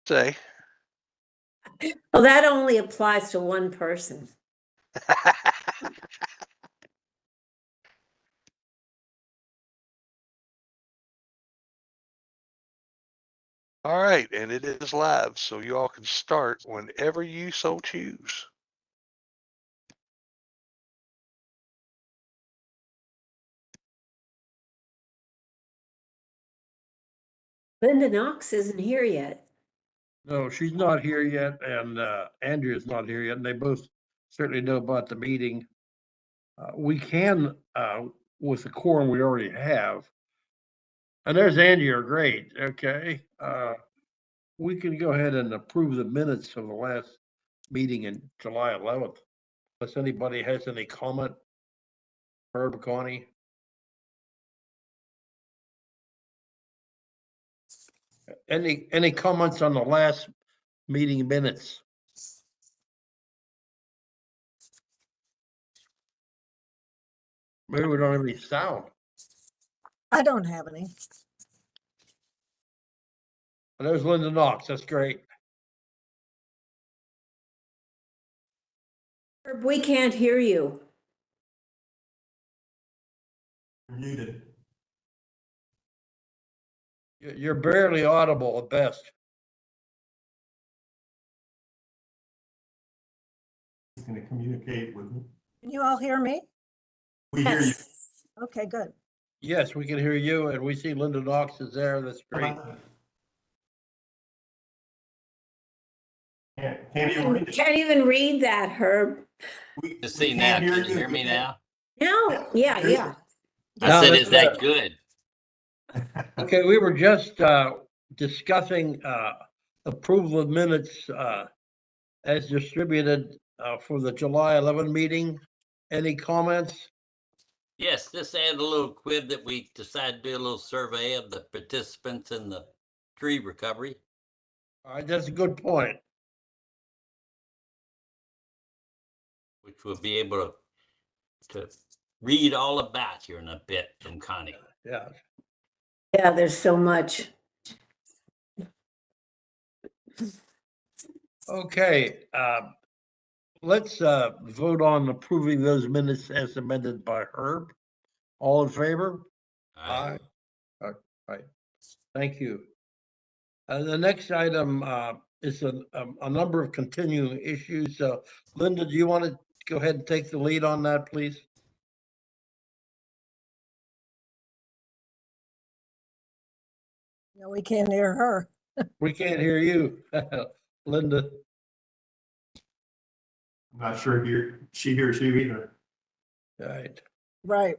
say. Well, that only applies to one person. All right, and it is live, so you all can start whenever you so choose. Linda Knox isn't here yet. No, she's not here yet, and Andrea's not here yet, and they both certainly know about the meeting. We can, with the quorum we already have. And there's Andrea, great, okay. We can go ahead and approve the minutes of the last meeting in July 11th. Unless anybody has any comment. Herb, Connie? Any comments on the last meeting minutes? Maybe we don't have any sound. I don't have any. There's Linda Knox, that's great. Herb, we can't hear you. You're muted. You're barely audible at best. He's going to communicate with me. Can you all hear me? We hear you. Okay, good. Yes, we can hear you, and we see Linda Knox is there, that's great. Can't even read that, Herb. To see now, can you hear me now? No, yeah. I said, that's is that better. good? Okay, we were just discussing approval of minutes as distributed for the July 11 meeting. Any comments? Yes, just add a little quib that we decided to do a little survey of the participants in the tree recovery. All right, that's a good point. Which we'll be able to read all about here in a bit from Connie. Yeah. Yeah, there's so much. Okay, let's vote on approving those minutes as amended by Herb. All in favor? Aye. All right, thank you. The next item is a number of continuing issues. Linda, do you want to go ahead and take the lead on that, please? No, we can't hear her. We can't hear you, Linda. I'm not sure she hears you either. All right. Right.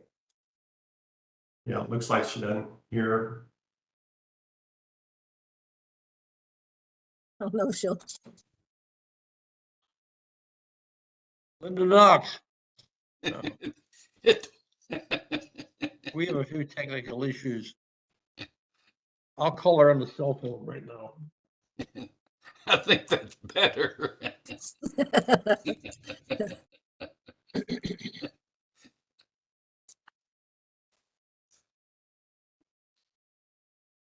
Yeah, it looks like she doesn't hear. Oh, no, she'll. Linda Knox. No. We have a few technical issues. I'll call her on the cell phone right now. I think that's better.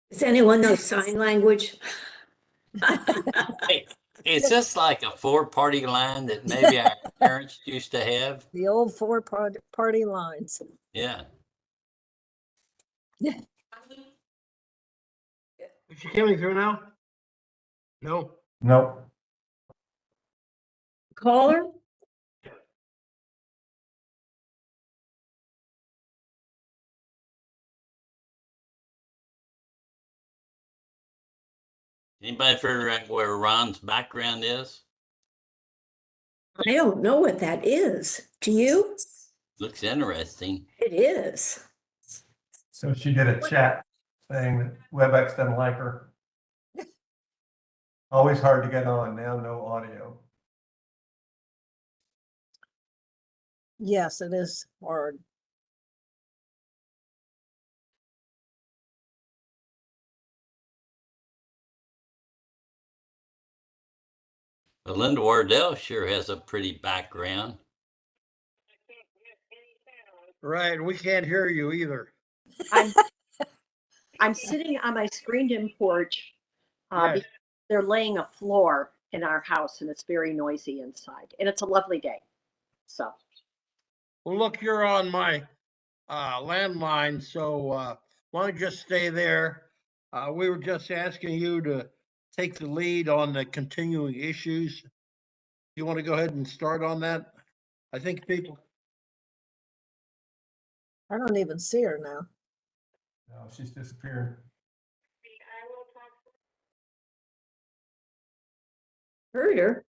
Does anyone know sign language? Hey, it's just like a four-party line that maybe our parents used to have. The old four-party lines. Yeah. Is she coming through now? No. Nope. Caller? Anybody figure out where Ron's background is? I don't know what that is. Do you? Looks interesting. It is. So she did a chat saying that WebEx doesn't like her. Always hard to get on, now no audio. Yes, it is hard. But Linda Wardell sure has a pretty background. Right, we can't hear you either. I'm sitting on my screened-in porch Yes. they're laying a floor in our house and it's very noisy inside and it's a lovely day. So, Well, look, you're on my landline, so why don't you just stay there? We were just asking you to take the lead on the continuing issues. You want to go ahead and start on that? I think people, I don't even see her now. No, she's disappearing. Heard her.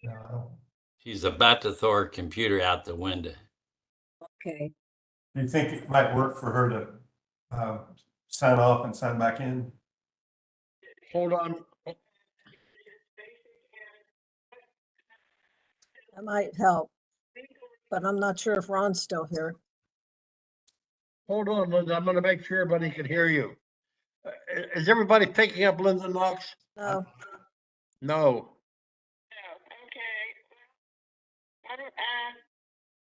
No, I don't. She's about to throw her computer out the window. Okay. Do you think it might work for her to sign off and sign back in? hold on. That might help. But I'm not sure if Ron's still here. Hold on, Linda. I'm going to make sure everybody can hear you. Is everybody picking up Linda Knox? No, No. Why don't I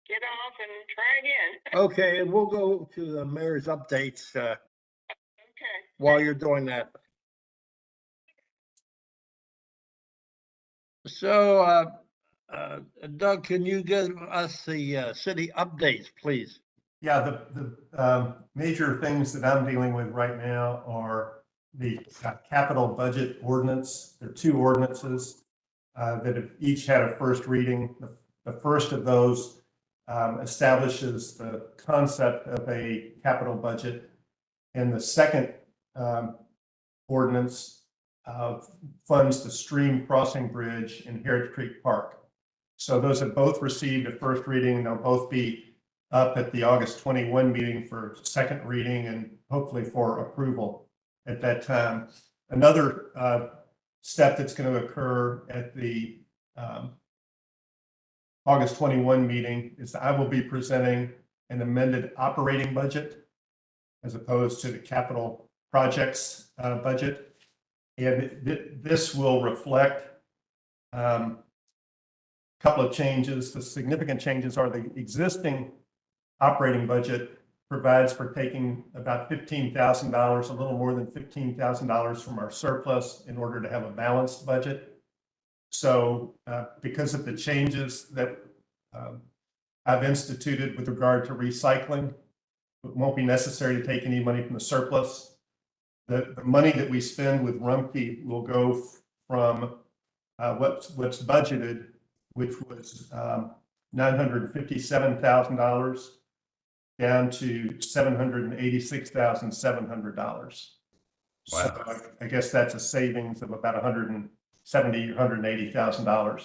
get off and try again? Okay, and we'll go to the mayor's updates Okay. while you're doing that. So, Doug, can you give us the city updates, please? Yeah, the major things that I'm dealing with right now are the capital budget ordinance. There are two ordinances that have each had a first reading. The first of those establishes the concept of a capital budget, and the second ordinance funds the stream crossing bridge in Harris Creek Park. So those have both received a first reading. They'll both be up at the August 21 meeting for second reading and hopefully for approval at that time. Another step that's going to occur at the August 21 meeting is that I will be presenting an amended operating budget as opposed to the capital projects budget. And this will reflect a couple of changes. The significant changes are the existing operating budget provides for taking about $15,000, a little more than $15,000 from our surplus in order to have a balanced budget. So because of the changes that I've instituted with regard to recycling, it won't be necessary to take any money from the surplus. The money that we spend with Rumpke will go from what's budgeted, which was $957,000 down to $786,700. Wow. So I guess that's a savings of about $170,000, $180,000.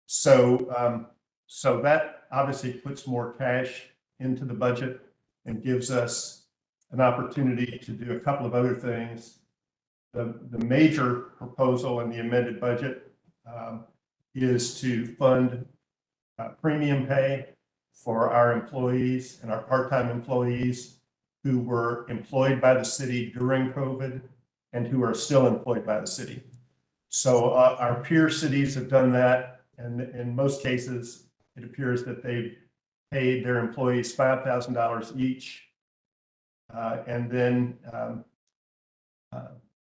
So so that obviously puts more cash into the budget and gives us an opportunity to do a couple of other things. The major proposal in the amended budget is to fund premium pay for our employees and our part-time employees who were employed by the city during COVID and who are still employed by the city. So our peer cities have done that, and in most cases, it appears that they've paid their employees $5,000 each. And then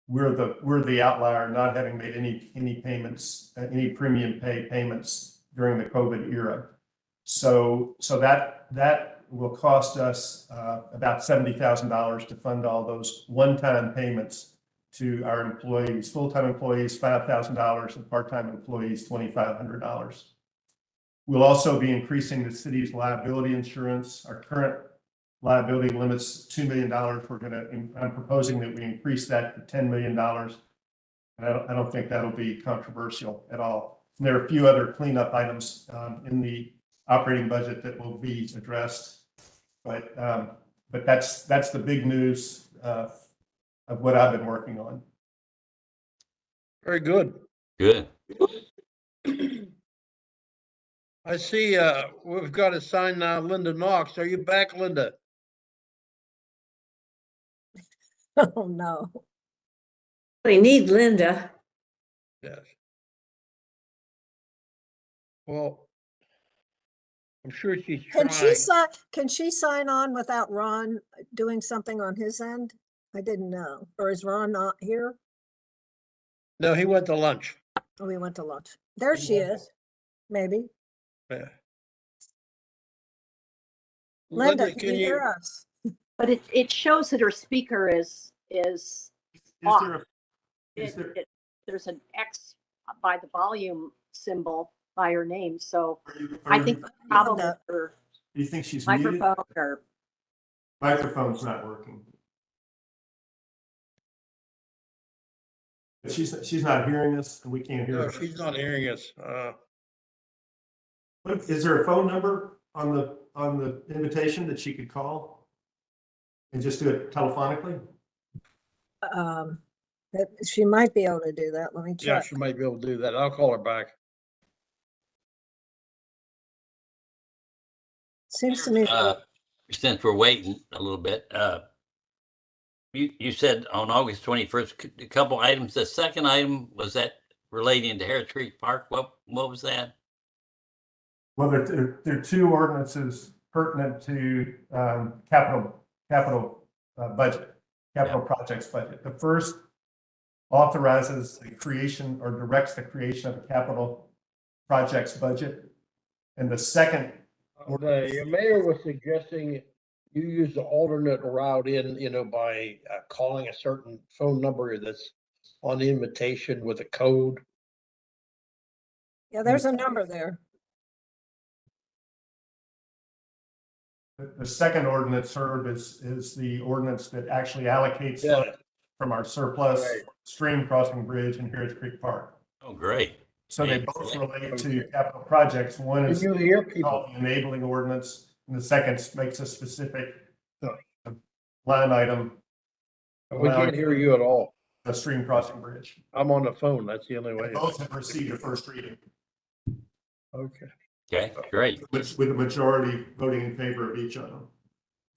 we're the outlier, not having made any payments, any premium pay payments during the COVID era. So that will cost us about $70,000 to fund all those one-time payments to our employees, full-time employees $5,000 and part-time employees $2,500. We'll also be increasing the city's liability insurance. Our current liability limits $2 million. I'm proposing that we increase that to $10 million. And I don't think that'll be controversial at all. And there are a few other cleanup items in the operating budget that will be addressed, but that's the big news of what I've been working on. Very good. Good. I see we've got to sign Linda Knox. Are you back, Linda? oh no. We need Linda. Yes. Well, I'm sure she's Can trying. can she sign on without Ron doing something on his end? I didn't know. Or is Ron not here? No, he went to lunch. Oh, we went to lunch. There she is. Maybe. Yeah. Linda, can can you hear us? But it shows that her speaker is Is off. there, is there, There's an X by the volume symbol by her name, so are I you- think the problem is Linda. her do you think she's muted? microphone or Microphone's not working. She's not hearing us and we can't hear No, her. she's not hearing us. Is there a phone number on the invitation that she could call? And just do it telephonically? She might be able to do that. Let me Yeah, check. she might be able to do that. I'll call her back. Seems to me, Since we're waiting a little bit, you said on August 21st, a couple items. The second item was that relating to Harris Creek Park. What was that? Well, there are two ordinances pertinent to capital budget, capital projects budget. The first authorizes the creation or directs the creation of a capital projects budget. And the second, The mayor was suggesting you use the alternate route in, by calling a certain phone number that's on the invitation with a code. yeah, there's a number there. the second ordinance, Herb, is the ordinance that actually allocates Yeah. funds from our surplus Right. stream crossing bridge in Harris Creek Park. Oh, great. So they both relate to capital projects. One Can is you hear people? called the enabling ordinance, and the second makes a specific No. line item, We can't hear you at all. a stream crossing bridge. I'm on the phone. That's the only way. And both have received a first reading, Okay. Okay, great. with a majority voting in favor of each of them.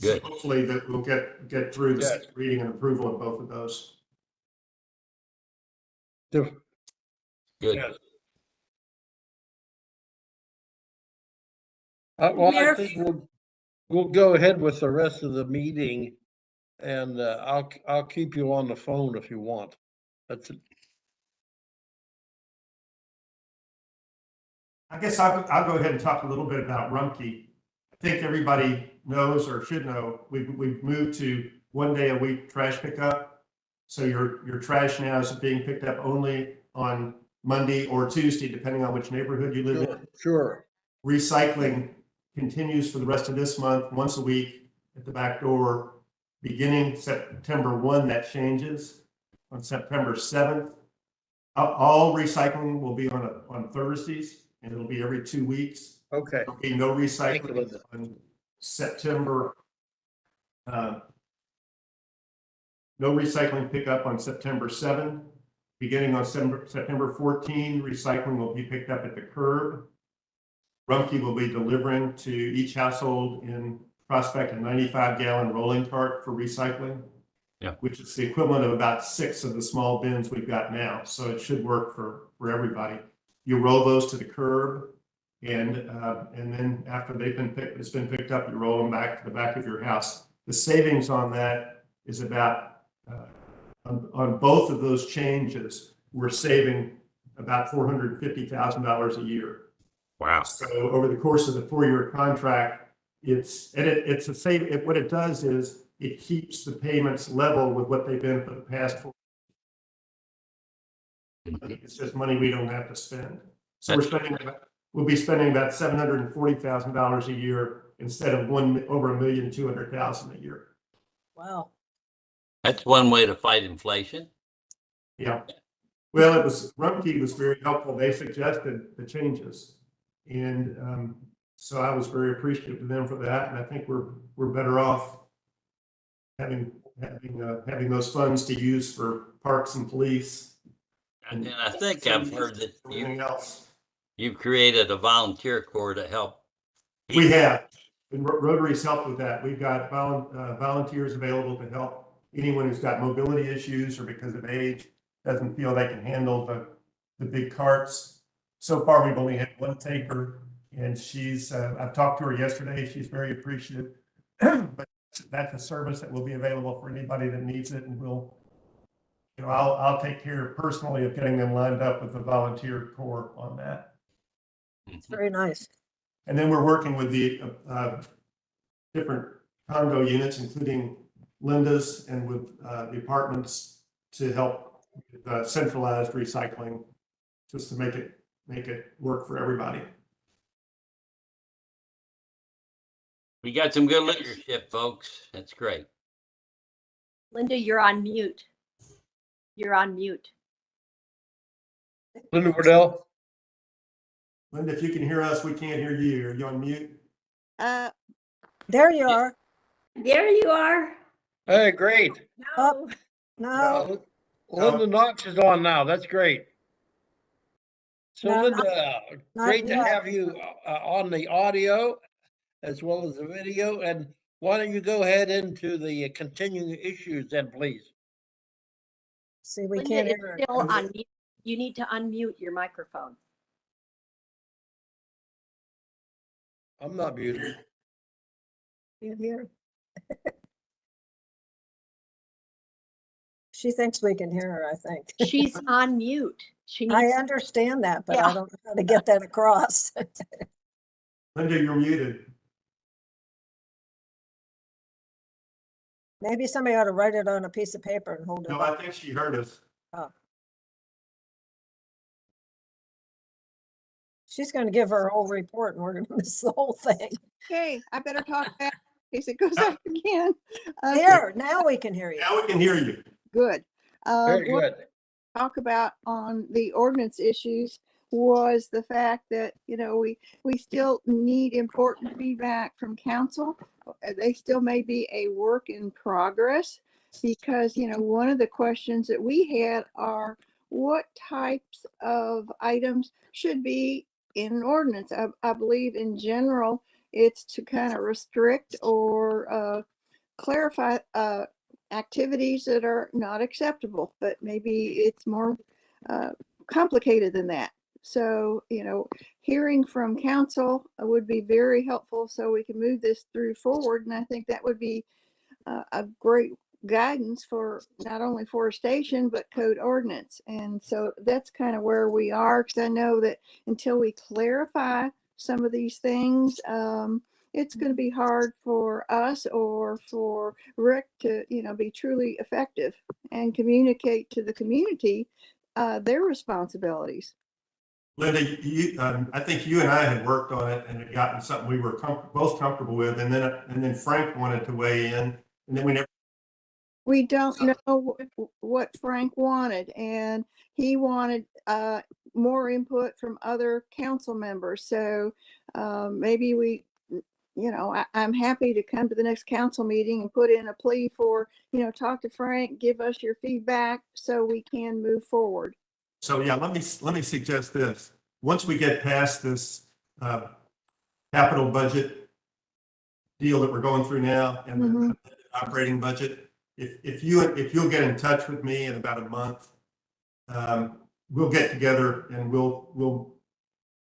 So Good. hopefully that we'll get through the Yeah. second reading and approval of both of those. Good. Yes. Well, I Mayor- think we'll go ahead with the rest of the meeting, and I'll keep you on the phone if you want. That's it. I guess I'll go ahead and talk a little bit about Rumpke. I think everybody knows or should know, we've moved to 1 day a week trash pickup. So your trash now is being picked up only on Monday or Tuesday, depending on which neighborhood you live in. Sure. Recycling continues for the rest of this month, once a week at the back door. Beginning September 1, that changes. On September 7th, all recycling will be on Thursdays, and it'll be every 2 weeks. Okay. There'll be no Thank you, recycling Linda. on September. No recycling pickup on September 7. Beginning on September 14, recycling will be picked up at the curb. Rumpke will be delivering to each household in Prospect a 95-gallon rolling cart for recycling. Yeah. Which is the equivalent of about 6 of the small bins we've got now. So it should work for everybody. You roll those to the curb, and then after it's been picked up, you roll them back to the back of your house. The savings on that is about on both of those changes, we're saving about $450,000 a year. Wow. So over the course of the 4-year contract, it's a save. What it does is it keeps the payments level with what they've been for the past 4 years. It's just money we don't have to spend. So we'll be spending about $740,000 a year instead of over $1,200,000 a year. Wow. That's one way to fight inflation. Yeah. Well, Rumpke was very helpful. They suggested the changes. And so I was very appreciative of them for that. And I think we're better off having those funds to use for parks and police. And I think I've heard that Everything else. you've created a volunteer corps to help. We have. And Rotary's helped with that. We've got volunteers available to help anyone who's got mobility issues or because of age doesn't feel they can handle the big carts. So far, we've only had one taker, and I've talked to her yesterday. She's very appreciative. But that's a service that will be available for anybody that needs it, and I'll take care personally of getting them lined up with the volunteer corps on that. It's very nice. And then we're working with the different condo units, including Linda's and with the apartments, to help with centralized recycling, just to make it work for everybody. We got some good leadership, folks. That's great. Linda, you're on mute. You're on mute. Linda Wardell? Linda, if you can hear us, we can't hear you. Are you on mute? There you are. There you are. Hey, great. Up. No, Linda Knox is on now. That's great. So No, Linda, not great to yet. have you on the audio as well as the video. And why don't you go ahead into the continuing issues then, please? see, we Linda can't is hear her. still on mute. You need to unmute your microphone. I'm not muted. Can't hear. She thinks we can hear her, I think. She's on mute. She I needs. understand that, but Yeah. I don't know how to get that across. Linda, you're muted. Maybe somebody ought to write it on a piece of paper and hold it No, I up. think she heard us. She's going to give her whole report and we're going to miss the whole thing. Okay, I better talk back in case it goes out again. There, now we can hear you. Now we can hear you. Good. Very What good. I talk about on the ordinance issues was the fact that, we still need important feedback from council. They still may be a work in progress because, one of the questions that we had are what types of items should be in an ordinance. I believe in general, it's to kind of restrict or clarify activities that are not acceptable, but maybe it's more complicated than that. So, hearing from council would be very helpful so we can move this through forward. And I think that would be a great guidance for not only forestation, but code ordinance. And so that's kind of where we are, because I know that until we clarify some of these things, it's going to be hard for us or for Rick to, be truly effective and communicate to the community their responsibilities. Linda, I think you and I had worked on it and had gotten something we were both comfortable with, and then Frank wanted to weigh in, and then we don't know what Frank wanted, and he wanted more input from other council members. So maybe I'm happy to come to the next council meeting and put in a plea for, talk to Frank, give us your feedback so we can move forward. So yeah, let me suggest this. Once we get past this capital budget deal that we're going through now and the operating budget, if you'll get in touch with me in about a month, we'll get together and we'll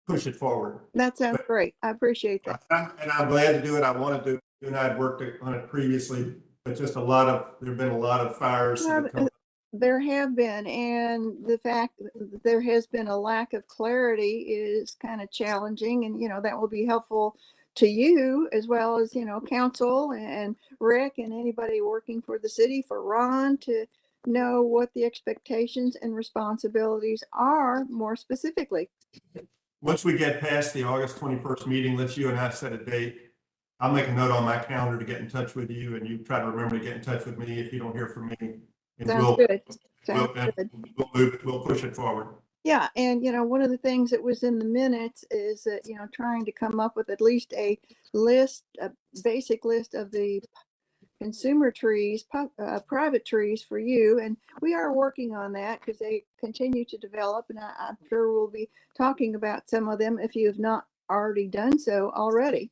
push it forward. That sounds great. I appreciate that. And I'm glad to do it. I wanted to. You and I had worked on it previously, but just there've been a lot of fires. There have been, and the fact that there has been a lack of clarity is kind of challenging, and that will be helpful to you as well as council and Rick and anybody working for the city, for Ron, to know what the expectations and responsibilities are more specifically. Once we get past the August 21st meeting, let's you and I set a date. I'll make a note on my calendar to get in touch with you, and you try to remember to get in touch with me if you don't hear from me. And Sounds good. Sounds good. We'll push it forward. Yeah, and one of the things that was in the minutes is that trying to come up with at least a basic list of the consumer trees, private trees for you, and we are working on that because they continue to develop, and I'm sure we'll be talking about some of them if you have not already done so already.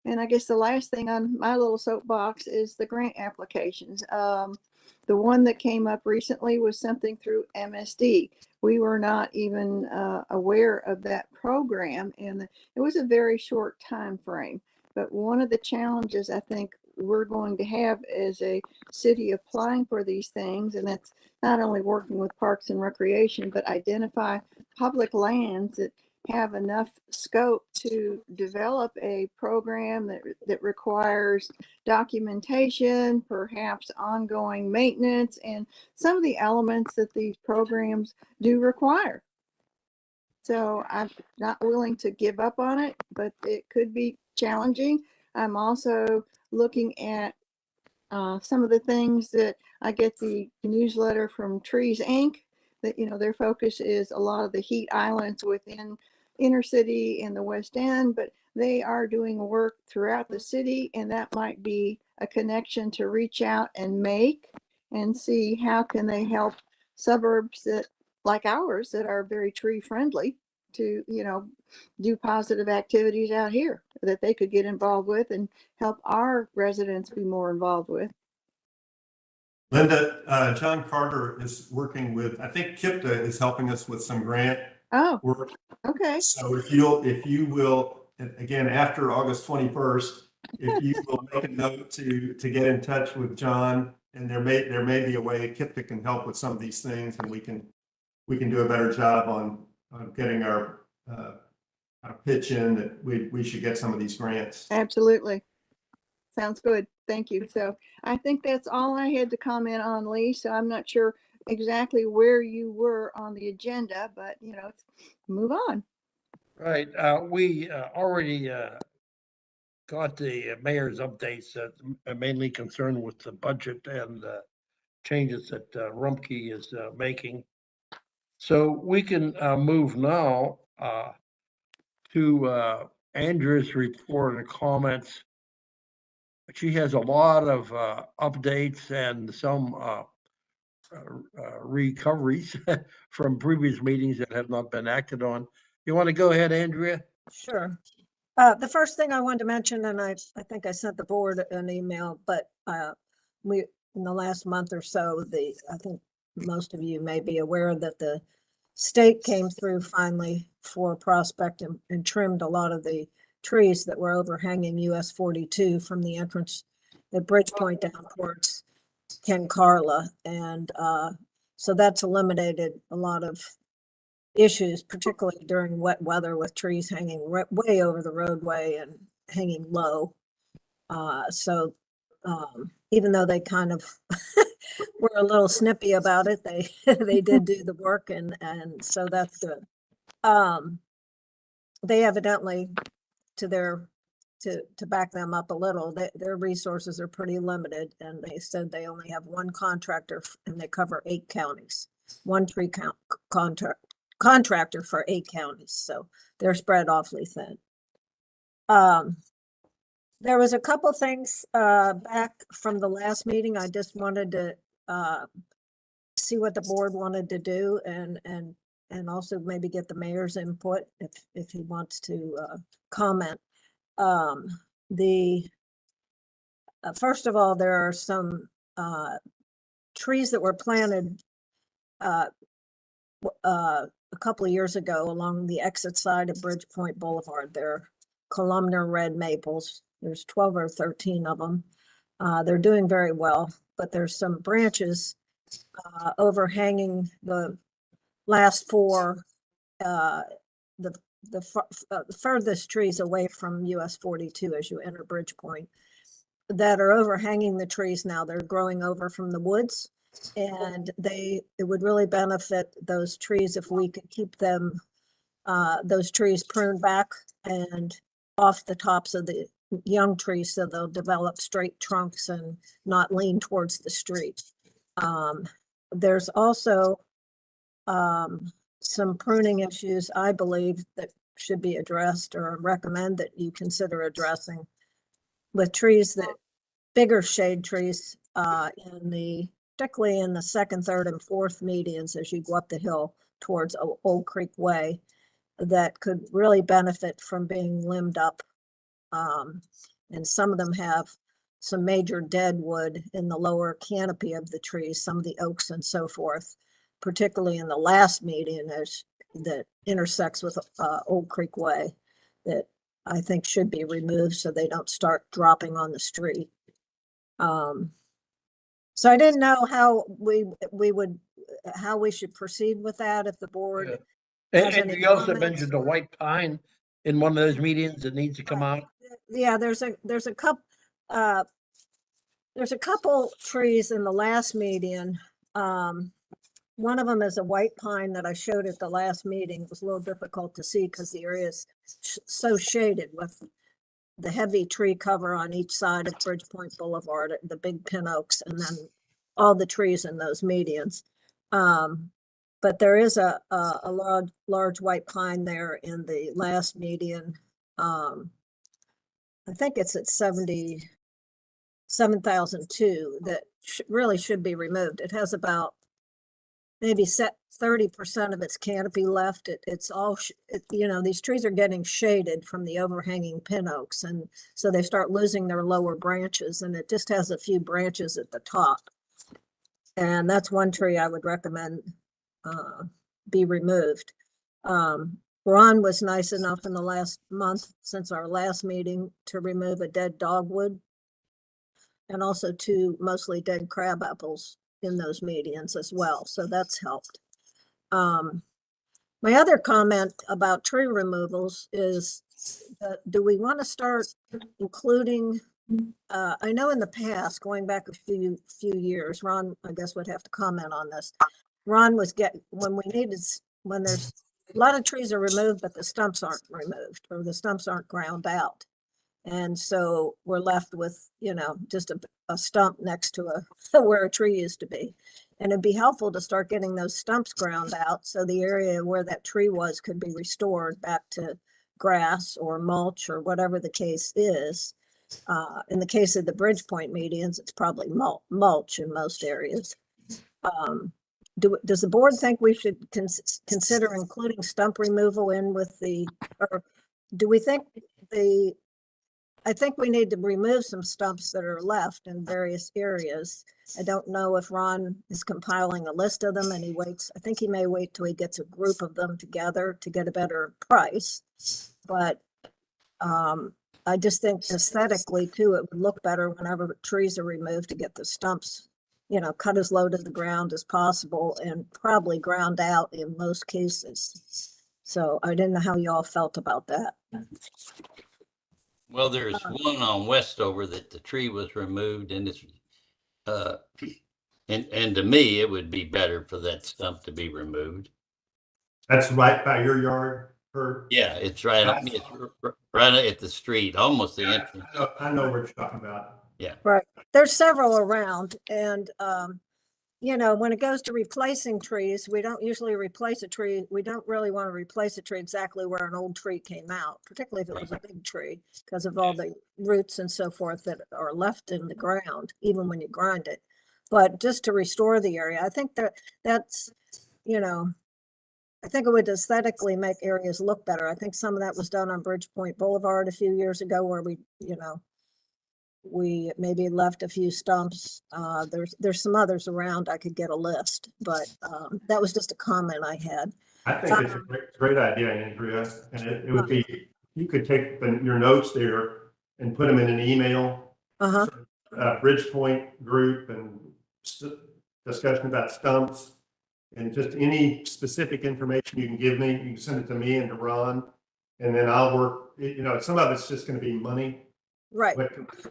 And I guess the last thing on my little soapbox is the grant applications. The one that came up recently was something through MSD. We were not even aware of that program, and it was a very short time frame. But one of the challenges I think we're going to have as a city applying for these things, and that's not only working with Parks and Recreation, but identify public lands that have enough scope to develop a program that requires documentation, perhaps ongoing maintenance, and some of the elements that these programs do require. So I'm not willing to give up on it, but it could be challenging. I'm also looking at some of the things that I get the newsletter from Trees Inc. that, you know, their focus is a lot of the heat islands within inner city and the West End, but they are doing work throughout the city, and that might be a connection to reach out and make and see how can they help suburbs that like ours that are very tree friendly to, you know, do positive activities out here that they could get involved with and help our residents be more involved with. Linda, John Carter is working with, I think KIPTA is helping us with some grant Oh, work. okay. So if you will, again, after August 21st, if you will make a note to get in touch with John, and there may be a way KIPTA can help with some of these things, and we can do a better job on getting our pitch in that we should get some of these grants. Absolutely. Sounds good. Thank you. So I think that's all I had to comment on, Lee. So I'm not sure exactly where you were on the agenda, but you know, let's move on. Right, we already got the mayor's updates that are mainly concerned with the budget and changes that Rumpke is making. So we can move now to Andrew's report and comments. She has a lot of updates and some recoveries from previous meetings that have not been acted on. You want to go ahead, Andrea? Sure. The first thing I wanted to mention, and I think I sent the board an email, but we, in the last month or so, I think most of you may be aware that the state came through finally for Prospect and trimmed a lot of the trees that were overhanging US 42 from the entrance at Bridgepoint down towards Ken Carla. And so that's eliminated a lot of issues, particularly during wet weather with trees hanging way over the roadway and hanging low. So even though they kind of were a little snippy about it, they did do the work, and so that's good. They evidently, to back them up a little, their resources are pretty limited, and they said they only have one contractor and they cover 8 counties, one tree contractor for 8 counties, so they're spread awfully thin. There was a couple things back from the last meeting. I just wanted to see what the board wanted to do, and also maybe get the mayor's input if he wants to comment. First of all, there are some trees that were planted a couple of years ago along the exit side of Bridgepoint Boulevard. They're columnar red maples. There's 12 or 13 of them. They're doing very well, but there's some branches overhanging the last 4, the furthest trees away from US 42 as you enter Bridgepoint, that are overhanging the trees now. They're growing over from the woods, and it would really benefit those trees if we could keep them, those trees pruned back and off the tops of the young trees so they'll develop straight trunks and not lean towards the street. There's also some pruning issues, I believe, that should be addressed, or recommend that you consider addressing, with trees that, bigger shade trees particularly in the 2nd, 3rd, and 4th medians as you go up the hill towards Old Creek Way, that could really benefit from being limbed up. And some of them have some major dead wood in the lower canopy of the trees, some of the oaks and so forth, particularly in the last median that intersects with Old Creek Way, that I think should be removed so they don't start dropping on the street. So I didn't know how how we should proceed with that if the board. has And any you also comments mentioned the white pine in one of those meetings that needs to come out. Yeah, there's a couple, there's a couple trees in the last median. One of them is a white pine that I showed at the last meeting. It was a little difficult to see because the area is so shaded with the heavy tree cover on each side of Bridgepoint Boulevard, the big pin oaks, and then all the trees in those medians. But there is a large white pine there in the last median. I think it's at 77,002 that really should be removed. It has about maybe 30% of its canopy left. It's all, these trees are getting shaded from the overhanging pin oaks. And so they start losing their lower branches, and it just has a few branches at the top. And that's one tree I would recommend be removed. Ron was nice enough in the last month since our last meeting to remove a dead dogwood and also 2 mostly dead crab apples in those medians as well. So that's helped. My other comment about tree removals is, do we want to start including, I know in the past, going back a few years, Ron, I guess would have to comment on this. Ron was when there's a lot of trees are removed, but the stumps aren't removed or the stumps aren't ground out. And so we're left with, just a stump next to where a tree used to be. And it'd be helpful to start getting those stumps ground out so the area where that tree was could be restored back to grass or mulch or whatever the case is. In the case of the Bridgepoint medians, it's probably mulch in most areas. Does the board think we should consider including stump removal in with or do we think I think we need to remove some stumps that are left in various areas. I don't know if Ron is compiling a list of them and I think he may wait till he gets a group of them together to get a better price. But I just think aesthetically too, it would look better whenever trees are removed to get the stumps, cut as low to the ground as possible and probably ground out in most cases. So I didn't know how you all felt about that. Well, there's one on Westover that the tree was removed and it's, and to me, it would be better for that stump to be removed. That's right by your yard, Herb? Yeah, it's right up, it's right at the street, almost the entrance. I know what you're talking about. Yeah. Right. There's several around and, when it goes to replacing trees, we don't usually replace a tree. We don't really want to replace a tree exactly where an old tree came out, particularly if it was a big tree, because of all the roots and so forth that are left in the ground, even when you grind it. But just to restore the area, I think that's, I think it would aesthetically make areas look better. I think some of that was done on Bridgepoint Boulevard a few years ago where we maybe left a few stumps. There's some others around. I could get a list, but that was just a comment I had. I think it's a great idea, Andrea, and it would be, you could take your notes there and put them in an email. Bridgepoint group and discussion about stumps and just any specific information you can give me. You can send it to me and to Ron, and then I'll work. Some of it's just going to be money. Right.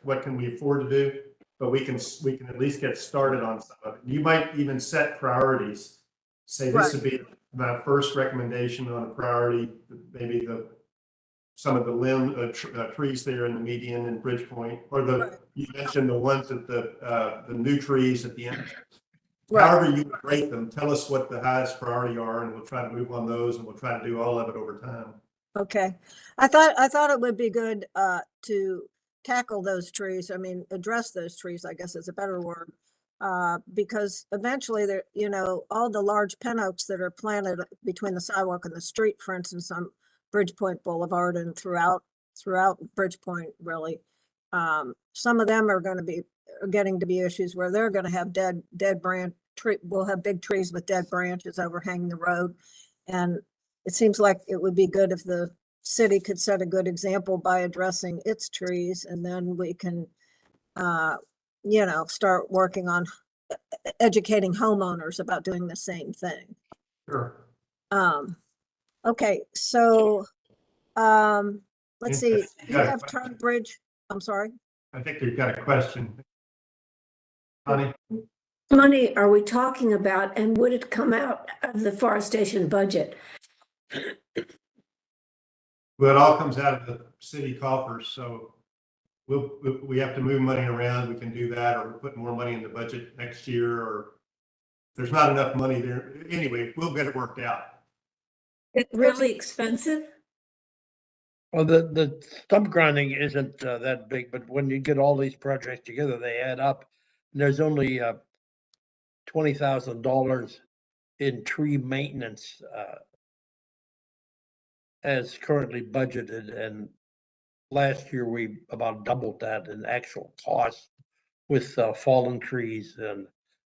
What can we afford to do? But we can at least get started on some of it. You might even set priorities. Say this would be my first recommendation on a priority. Maybe some of the limb trees there in the median and Bridgepoint, or you mentioned the ones at the new trees at the end. Right. However you rate them, tell us what the highest priority are, and we'll try to move on those, and we'll try to do all of it over time. Okay, I thought it would be good to tackle those trees. I mean, address those trees, I guess is a better word, because eventually all the large pin oaks that are planted between the sidewalk and the street, for instance, on Bridgepoint Boulevard and throughout Bridgepoint, really, some of them are getting to be issues where they're going to have dead branch tree. We'll have big trees with dead branches overhanging the road, and it seems like it would be good if the city could set a good example by addressing its trees, and then we can, start working on educating homeowners about doing the same thing. Sure. Okay, so, let's see, Yes, you have Turnbridge, I'm sorry. I think you've got a question. Connie? Money are we talking about, and would it come out of the forestation budget? Well, it all comes out of the city coffers, so we have to move money around. We can do that, or put more money in the budget next year, or if there's not enough money there. Anyway, we'll get it worked out. It's really expensive? Well, the stump grinding isn't that big, but when you get all these projects together, they add up. And there's only $20,000 in tree maintenance as currently budgeted, and last year we about doubled that in actual cost with fallen trees and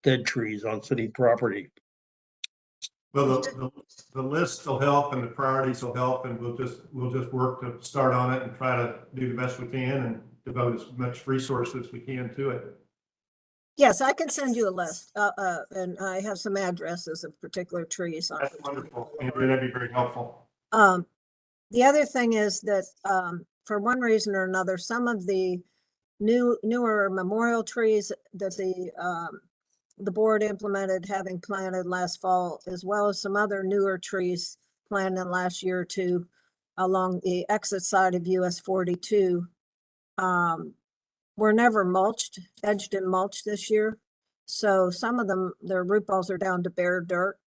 dead trees on city property. Well, the list will help and the priorities will help, and we'll just work to start on it and try to do the best we can and devote as much resources as we can to it. Yes, I can send you a list, and I have some addresses of particular trees on. That's wonderful. Andrew, that'd be very helpful. The other thing is that, for one reason or another, some of the newer memorial trees that the board implemented having planted last fall, as well as some other newer trees planted last year or two along the exit side of US 42, were never mulched, edged and mulched this year. So some of them, their root balls are down to bare dirt.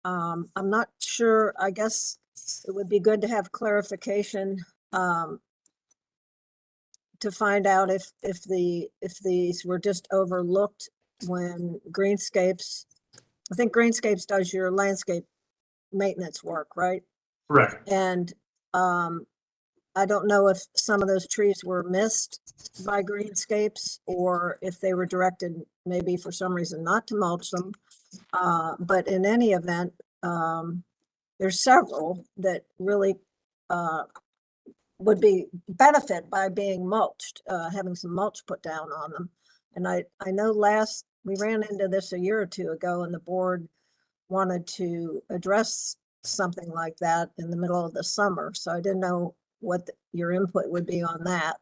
I'm not sure, I guess it would be good to have clarification to find out if these were just overlooked when Greenscapes, I think Greenscapes does your landscape maintenance work, right? Correct. And I don't know if some of those trees were missed by Greenscapes or if they were directed maybe for some reason not to mulch them. But in any event, there's several that really would be benefit by being mulched, having some mulch put down on them. And I know we ran into this a year or two ago, and the board wanted to address something like that in the middle of the summer. So I didn't know what your input would be on that.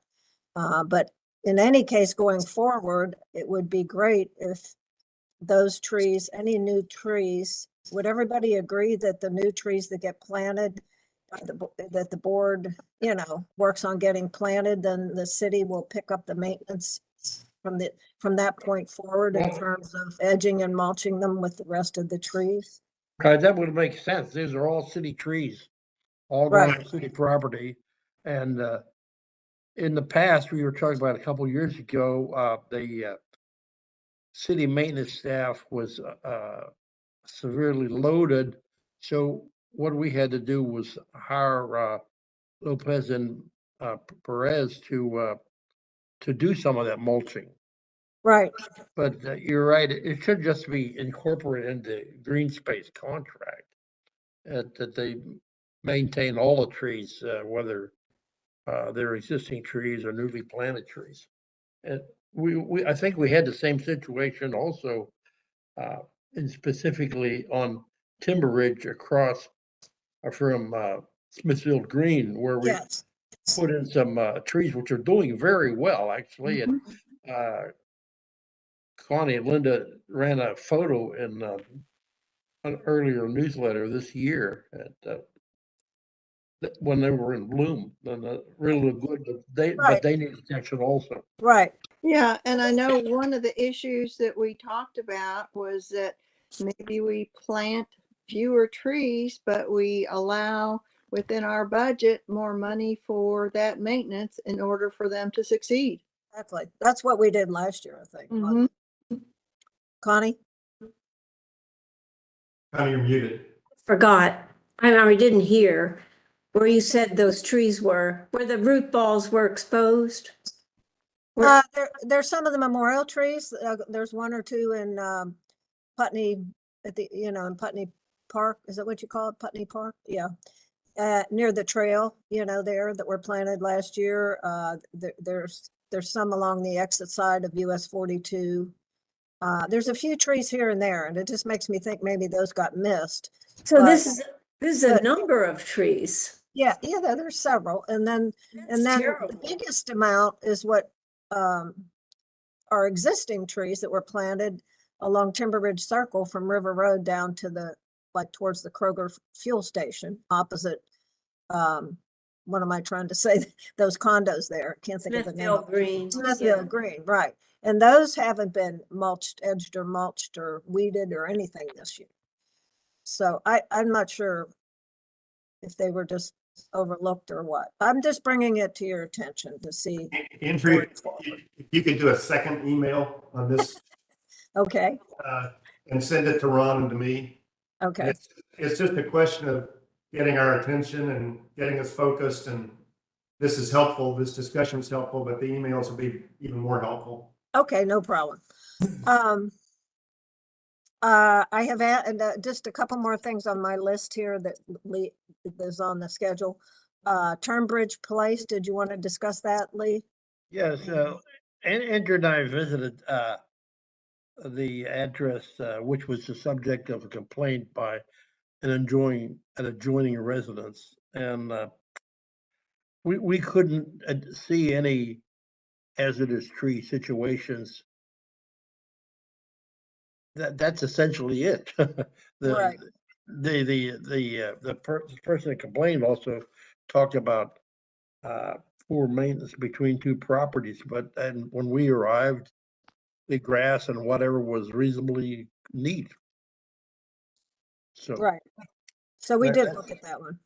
But in any case, going forward, it would be great if those trees, any new trees, would everybody agree that the new trees that get planted, that the board, works on getting planted, then the city will pick up the maintenance from that point forward in terms of edging and mulching them with the rest of the trees? That would make sense. These are all city trees, all going on city property. And in the past, we were talking about a couple of years ago, the city maintenance staff was severely loaded. So what we had to do was hire Lopez and Perez to do some of that mulching. Right. But you're right, it should just be incorporated into green space contract that they maintain all the trees, whether they're existing trees or newly planted trees. And I think we had the same situation also, and specifically on Timber Ridge across from Smithfield Green, where we put in some trees which are doing very well, actually. And Connie and Linda ran a photo in an earlier newsletter this year when they were in bloom, and really good. But they need attention also. Right. Yeah, and I know one of the issues that we talked about was that maybe we plant fewer trees, but we allow within our budget more money for that maintenance in order for them to succeed. Exactly. That's what we did last year, I think. Mhm. Connie? Connie, you're muted. Forgot. I didn't hear where you said those trees were, where the root balls were exposed. There's some of the memorial trees. There's one or two in Putney in Putney Park. Is that what you call it? Putney Park? Yeah. near the trail, there that were planted last year. There's some along the exit side of US 42. There's a few trees here and there, and it just makes me think maybe those got missed. So But- this is a but- number of trees. Yeah, there's several. And then That's the terrible. biggest amount is what are existing trees that were planted along Timber Ridge Circle from River Road down to towards the Kroger fuel station opposite, what am I trying to say? Those condos there. Can't think of the name. Smithville Green. Smithville Yeah. Green, right. And those haven't been edged or mulched or weeded or anything this year. So I'm not sure if they were just overlooked or what. I'm just bringing it to your attention to see. Andrew, if you could do a second email on this Okay, and send it to Ron and to me. okay, It's just a question of getting our attention and getting us focused, and this is helpful. This discussion is helpful, but the emails will be even more helpful. okay, no problem. I have just a couple more things on my list here that is on the schedule. Turnbridge Place, did you want to discuss that, Lee? Yes, Andrew and I visited the address, which was the subject of a complaint by an adjoining residence. And we couldn't see any hazardous tree situations. That's essentially it. Right. The person that complained also talked about poor maintenance between two properties, and when we arrived, the grass and whatever was reasonably neat. So. Right. So we That- did that- look at that one.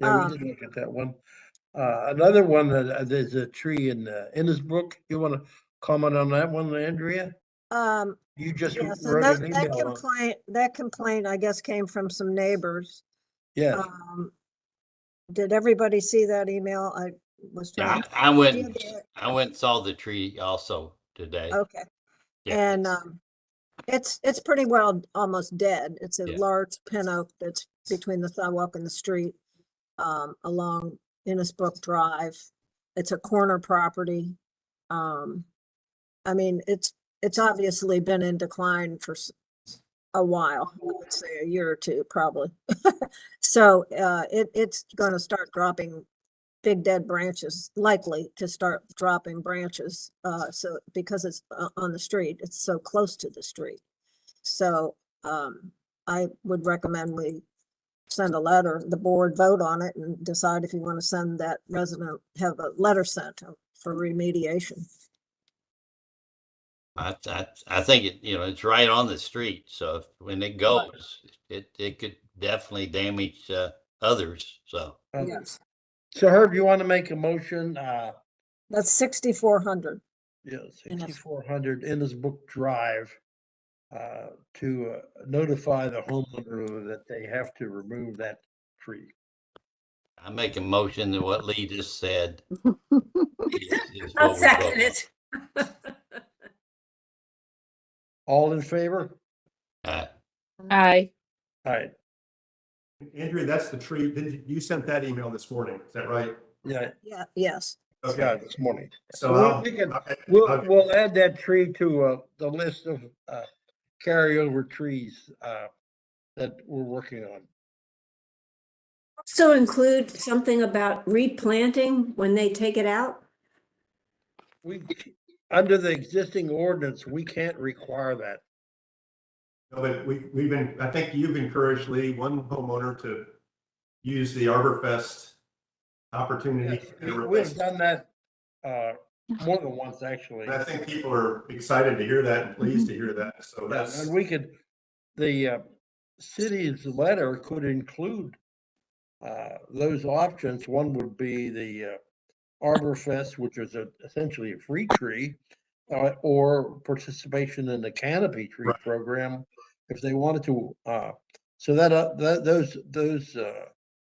Yeah, we did look at that one. Another one, there's a tree in Innisbrook. You want to comment on that one, Andrea? You just Yes, and wrote an that email. complaint, I guess, came from some neighbors. Yes, Did everybody see that email? I was Yeah, trying. I went, Yeah, and- yeah. I went and saw the tree also today. Okay. Yeah, And it's pretty well almost dead. It's a Yeah. large pin oak that's between the sidewalk and the street, along Innisbrook Drive. It's a corner property. I mean, it's obviously been in decline for a while, I would say a year or two, probably. So it's gonna start dropping big dead branches, likely to start dropping branches, so because it's on the street, it's so close to the street. So I would recommend we send a letter, the board vote on it and decide if you want to send that resident, have a letter sent for remediation. I think it's right on the street. So when it goes, it could definitely damage others. So Yes, so Herb, you want to make a motion? that's 6,400. Yeah, 6400 Innisbrook Drive, to notify the homeowner that they have to remove that tree. I make a motion that what Lee just said. is I'll what we second vote it. All in favor? on. Aye. All right, Andrea, that's the tree. You sent that email this morning, is that right? yeah, Yeah, yes. yeah, Okay, this morning. so We'll add that tree to the list of carryover trees that we're working on. So include something about replanting when they take it out? Under the existing ordinance, we can't require that. No, but I think you've encouraged, Lee, one homeowner to use the Arborfest opportunity. Yes, to We've replace- done that more than once, actually. And I think people are excited to hear that and pleased to hear that. So that's, And we could, the city's letter could include those options. One would be the Arborfest, which is essentially a free tree, or participation in the canopy tree Right. program if they wanted to. So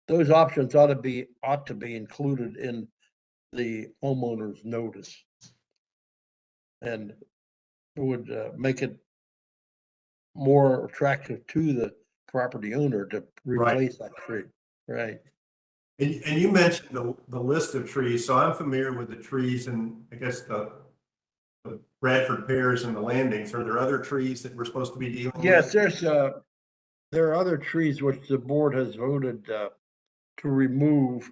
those options ought to be included in the homeowner's notice. And it would make it more attractive to the property owner to replace that tree, right? And you mentioned the list of trees, so I'm familiar with the trees and I guess the Bradford pears and the landings. Are there other trees that we're supposed to be dealing Yes, with? there are other trees which the board has voted to remove,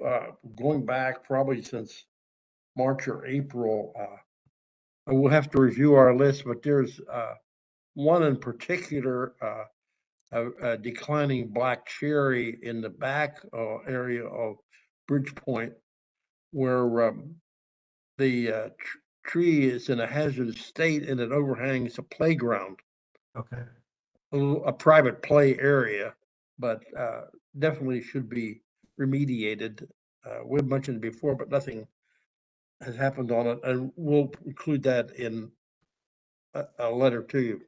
going back probably since March or April. We'll have to review our list, but there's one in particular, a declining black cherry in the back area of Bridgepoint, where the tree is in a hazardous state and it overhangs a playground, Okay. a private play area, but definitely should be remediated. We've mentioned it before, but nothing has happened on it, and we'll include that in a letter to you.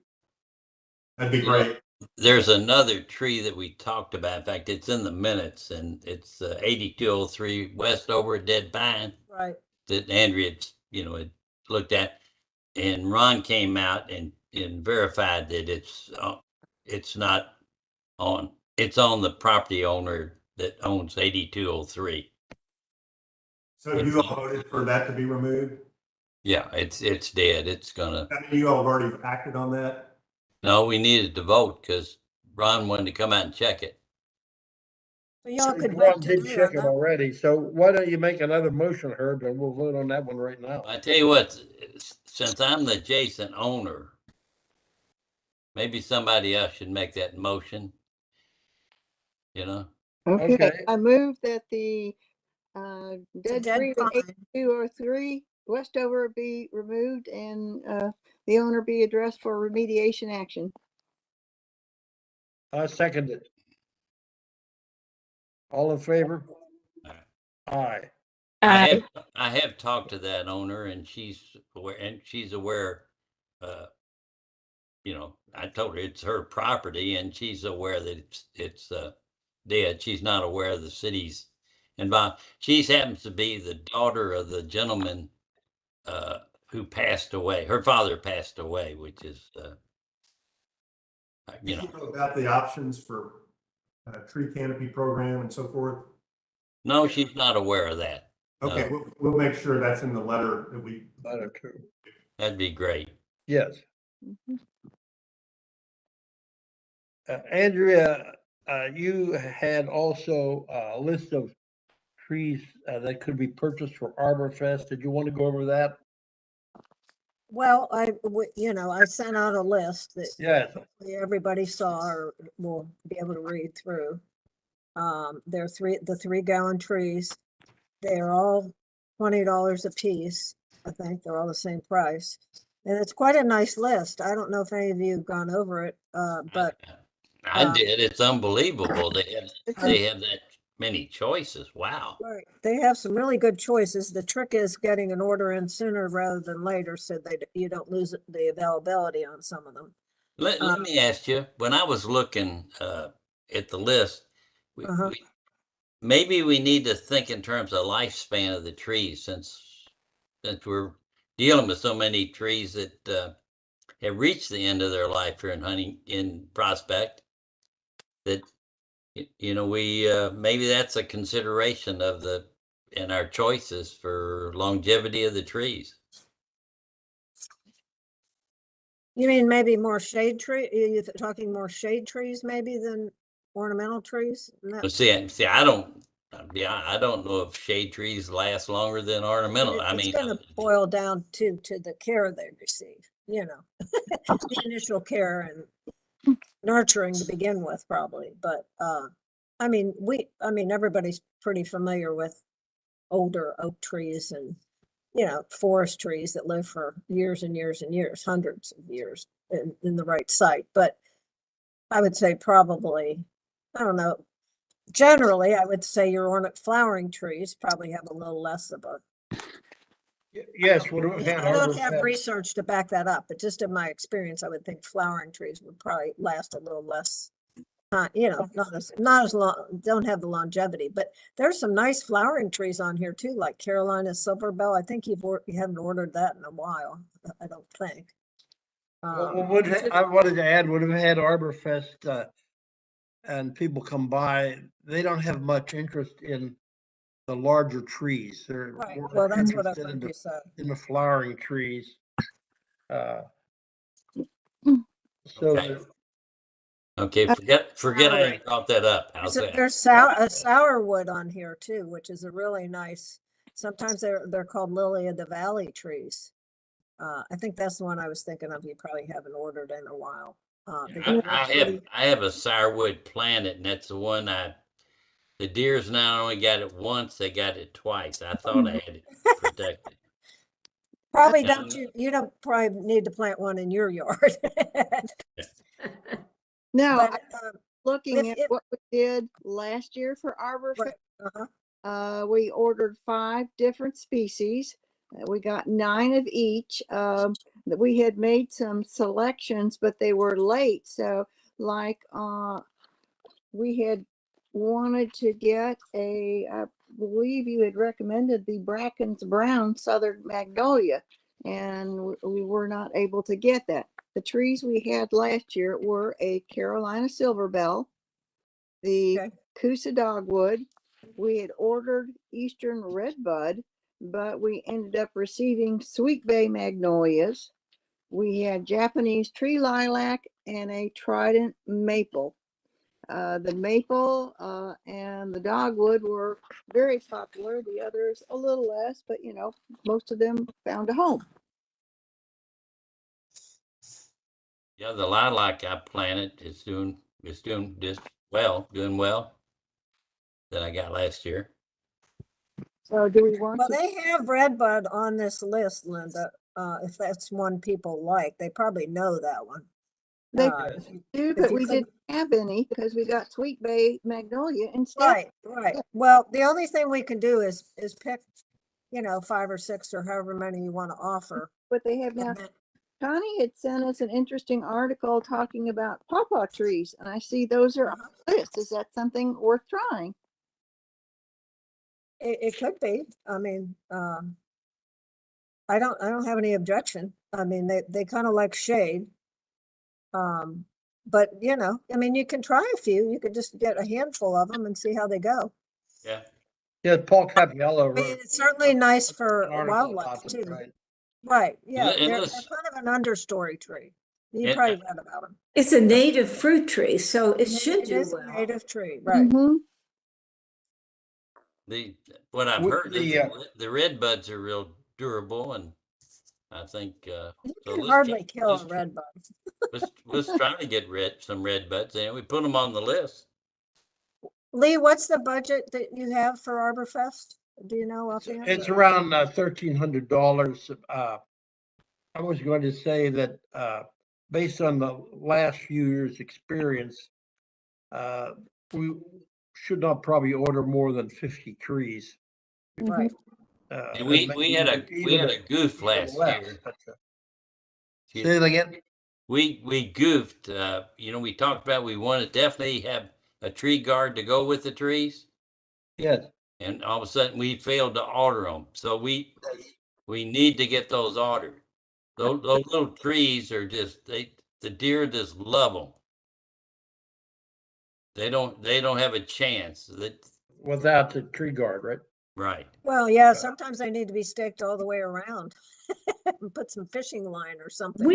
That'd be You know, great. there's another tree that we talked about. In fact, it's in the minutes, and it's 8203 west over at Dead Pine Right. that Andrea, had looked at, and Ron came out and verified that it's not on. It's on the property owner that owns 8203. So you all voted for that to be removed? Yeah, it's dead. It's gonna. I mean, you all have already acted on that? No, we needed to vote because Ron wanted to come out and check it. So y'all could Ron vote did today check on it that. already, so why don't you make another motion, Herb, and we'll vote on that one right now. I tell you what, since I'm the adjacent owner, maybe somebody else should make that motion. Okay, Okay. I move that the It's a dead dead tree at pine. 8203 Westover be removed and the owner be addressed for remediation action. I second it. All in favor? Aye. I have talked to that owner and she's aware, I told her it's her property and she's aware that it's dead. She's not aware of the city's involved. She happens to be the daughter of the gentleman who passed away. Her father passed away, which is, Do you know about the options for tree canopy program and so forth? no, she's not aware of that. Okay, we'll make sure that's in the letter that we. Letter two. That'd be great. Yes. Mhm. Andrea, you had also a list of trees that could be purchased for Arbor Fest. Did you want to go over that? Well, I sent out a list that Yes. everybody saw or will be able to read through. There are the 3-gallon trees. They're all $20 a piece. I think they're all the same price. And it's quite a nice list. I don't know if any of you have gone over it, but I did. It's unbelievable. They have that many choices. Wow. right, they have some really good choices. The trick is getting an order in sooner rather than later so you don't lose the availability on some of them. Let me ask you, when I was looking at the list, maybe we need to think in terms of lifespan of the trees since we're dealing with so many trees that have reached the end of their life here in Prospect, that we maybe that's a consideration in our choices for longevity of the trees. You mean maybe more shade tree? You're talking more shade trees maybe than ornamental trees? But see, I don't know if shade trees last longer than ornamental. It's gonna boil down to the care they receive, the initial care and nurturing to begin with, probably. But everybody's pretty familiar with older oak trees and forest trees that live for years and years and years, hundreds of years in the right site. But I would say probably, I don't know, generally, I would say your flowering trees probably have a little less of a. Yes. I don't have research to back that up, but just in my experience, I would think flowering trees would probably last a little less. Not as long, don't have the longevity, but there's some nice flowering trees on here too, like Carolina Silver Bell. I think you haven't ordered that in a while. I don't think. I wanted to add, would have had Arbor Fest and people come by. They don't have much interest in the larger trees. They're Right, more well, that's what I interested think you said. in the flowering trees. So Okay. Okay, forget I even brought that up. How's that? There's a sourwood on here too, which is a really nice, sometimes they're called lily of the valley trees. I think that's the one I was thinking of. You probably haven't ordered in a while. They get real pretty. I have a sourwood planted, and that's the one the deers not only got it once, they got it twice. I thought I had it protected. Probably Yeah. don't you don't probably need to plant one in your yard. No, But, looking if at what we did last year for Arbor right, Fest, uh-huh. we ordered 5 different species. We got 9 of each. That we had made some selections, but they were late. So like, we had wanted to get I believe you had recommended the Bracken's Brown Southern Magnolia, and we were not able to get that. The trees we had last year were a Carolina Silver Bell, the Okay. Coosa Dogwood. We had ordered Eastern Redbud, but we ended up receiving Sweet Bay Magnolias. We had Japanese Tree Lilac and a Trident Maple. The maple and the dogwood were very popular. The others a little less, but most of them found a home. Yeah, the lilac I planted is doing just doing well that I got last year. So do we want Well, to? they have redbud on this list, Linda. If that's one people like, they probably know that one. They If you- do, if but you we couldn't- didn't have any because we got Sweet Bay Magnolia instead. Right. Well, the only thing we can do is pick, 5 or 6 or however many you want to offer. But they have now. And then- Connie had sent us an interesting article talking about pawpaw trees, and I see those are on the list. Is that something worth trying? It could be. I mean, I don't have any objection. I mean, they kind of like shade. But I mean, you can try a few. You could just get a handful of them and see how they go. Yeah. yeah, Paul Capiello I mean, wrote it's certainly nice an for article wildlife about them, too. right? Right, yeah, And they're let's- kind of an understory tree. You And- probably read about them. It's a native fruit tree, so it should It do is a well. native tree, right? Mhm. What I've With heard is the, the red buds are real durable, and I think You so. can hardly kill a red bud. Let's try to get some red buds, and we put them on the list. Lee, what's the budget that you have for Arborfest? Do you know offhand? it's around $1,300. I was going to say that based on the last few years' experience, we should not probably order more than 50 trees. Right. And we had a goof even last less, year. but, say it again. We goofed. We talked about we want to definitely have a tree guard to go with the trees, Yes. and all of a sudden we failed to order them. So we need to get those ordered. Those little trees are just the deer just love them. They don't have a chance. Without the tree guard, right? Right. Well, yeah, sometimes they need to be staked all the way around and put some fishing line or something.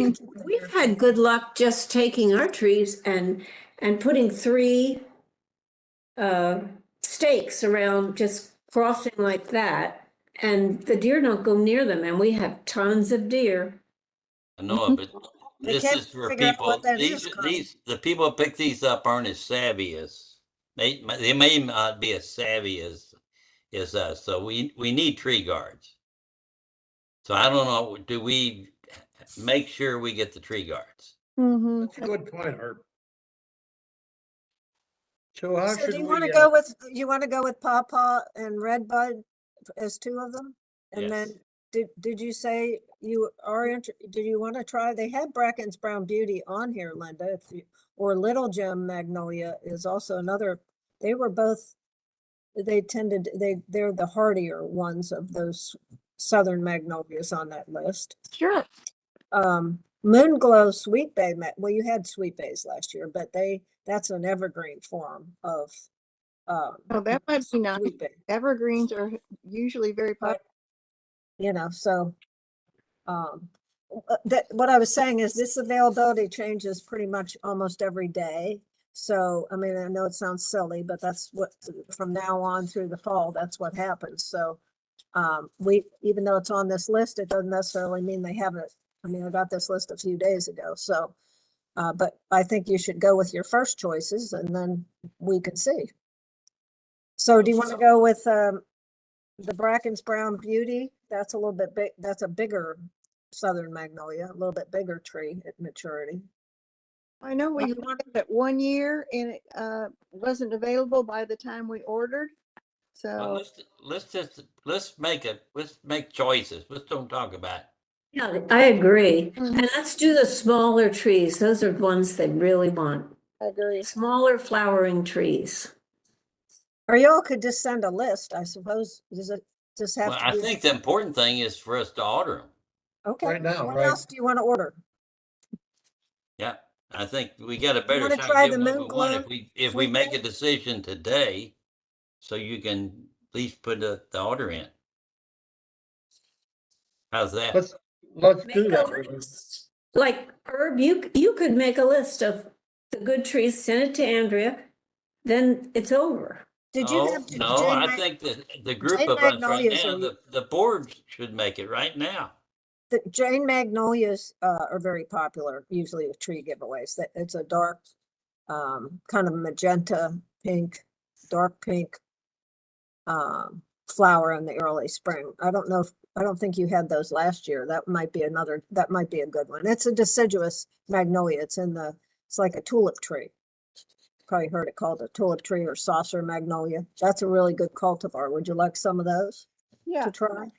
We've had good luck just taking our trees and putting 3 stakes around, just crossing like that, and the deer don't go near them, and we have tons of deer. I know, but They this can't is for figure out people. what that is, Connie. The people that pick these up aren't as savvy as they may not be as savvy as us. So we need tree guards. So I don't know. Do we make sure we get the tree guards? Mhm. That's a good point, Herb. So how So should do you we? want to go with pawpaw and redbud as 2 of them? And Yes. then did you say you are do you want to try? They had Bracken's Brown Beauty on here, Linda, or Little Gem Magnolia is also another. They were both. They're the hardier ones of those southern magnolias on that list. Sure. Moonglow Sweet Bay, well, you had Sweet Bays last year, but that's an evergreen form of Oh, that might be nice. sweeping. Evergreens are usually very popular. But, you know, so, that, what I was saying is this availability changes pretty much almost every day. So, I mean, I know it sounds silly, but that's what, from now on through the fall, that's what happens. So, even though it's on this list, it doesn't necessarily mean they have it. I mean, I got this list a few days ago, so, but I think you should go with your first choices and then we can see. So do you want to go with, the Bracken's Brown Beauty? That's a little bit big, that's a bigger southern magnolia, a little bit bigger tree at maturity. I know we you looked want- at it 1 year and it wasn't available by the time we ordered. Well, So let's make choices. Let's don't talk about it. Yeah, I agree. Mhm. And let's do the smaller trees. Those are ones they really want. I agree. Smaller flowering trees. Or y'all could just send a list, I suppose. Does it just have Well, to I be? think the important thing is for us to order them. Okay. Right now, What right. else do you want to order? Yeah, I think we got a better wanna shot try of getting the what we Moon want Glow if we Sweet make Bay? a decision today, so you can at least put the order in. How's that? Let's Make do a that. list. Like Herb, you could make a list of the good trees, send it to Andrea, then it's over. Did you Oh, have no, I think the group Jane of us right Magnolias now, are- the board should make it right now. the Jane Magnolias are very popular, usually with tree giveaways. That it's a dark, kind of magenta pink, dark pink flower in the early spring. I don't think you had those last year. That might be a good one. It's a deciduous magnolia. It's like a tulip tree. Probably heard it called a tulip tree or saucer magnolia. That's a really good cultivar. Would you like some of those Yeah. to try?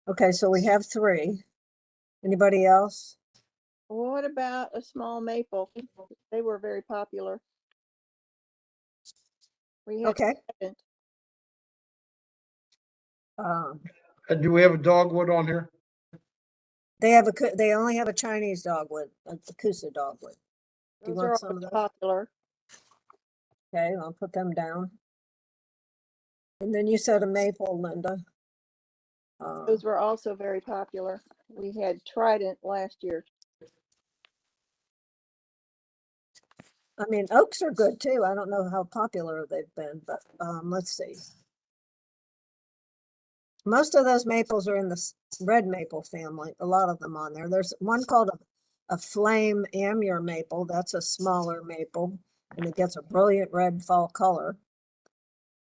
Okay, so we have 3. Anybody else? What about a small maple? They were very popular. We had Okay. Trident. And do we have a dogwood on here? They only have a Chinese dogwood, a Kusa dogwood. Do you Those are want some of always those? popular. Okay, I'll put them down. And then you said a maple, Linda. Those were also very popular. We had Trident last year. I mean, oaks are good too. I don't know how popular they've been, but let's see. Most of those maples are in the red maple family, a lot of them on there. There's one called a flame amur maple. That's a smaller maple and it gets a brilliant red fall color.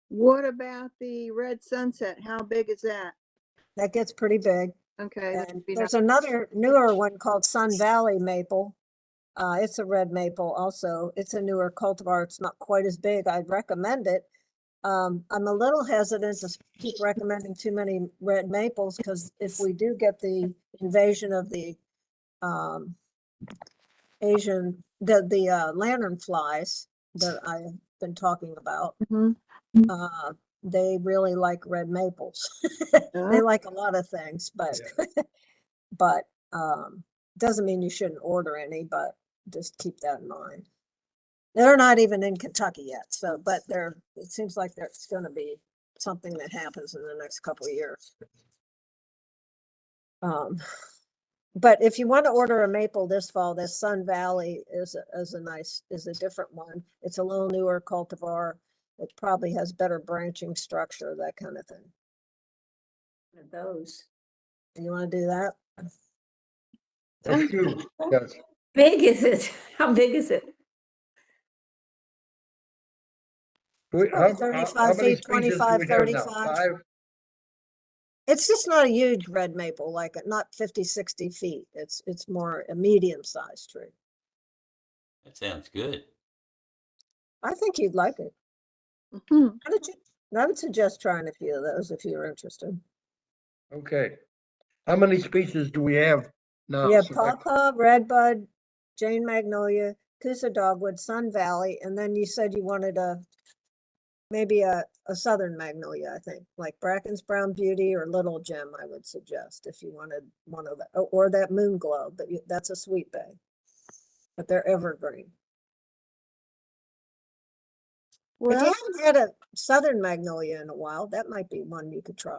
What about the red sunset? How big is that? That gets pretty big. Okay. that'd And be there's nice. another newer one called Sun Valley maple. It's a red maple also. It's a newer cultivar. It's not quite as big. I'd recommend it. I'm a little hesitant to keep recommending too many red maples because if we do get the invasion of the lantern flies that I've been talking about, Mhm. they really like red maples. They like a lot of things, but but doesn't mean you shouldn't order any, but just keep that in mind. They're not even in Kentucky yet, so, but it seems like there's gonna be something that happens in the next couple of years. But if you want to order a maple this fall, this Sun Valley is a different one. It's a little newer cultivar. It probably has better branching structure, that kind of thing. Those. You want to do that? Let's do, yes. Big is it? How big is it? How 35 many feet, species do 25, we have now? 35. 5? It's just not a huge red maple, like not 50, 60 feet. It's more a medium-sized tree. That sounds good. I think you'd like it. Mhm. I would suggest trying a few of those if you're interested. Okay. How many species do we have now? We have selected? Pawpaw, Redbud, Jane Magnolia, Coosa Dogwood, Sun Valley, and then you said you wanted maybe a Southern Magnolia, I think, like Bracken's Brown Beauty or Little Gem, I would suggest if you wanted one of the, or that Moon Glow, but that's a Sweet Bay. But they're evergreen. you Well, haven't had a southern magnolia in a while, that might be one you could try.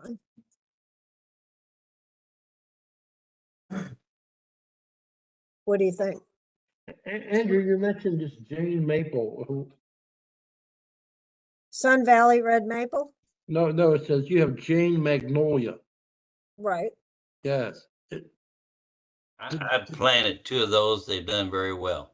What do you think? Andrew, you mentioned this Jane Maple. Sun Valley red maple? No, it says you have Jane Magnolia. Right. Yes. I've planted 2 of those. They've done very well.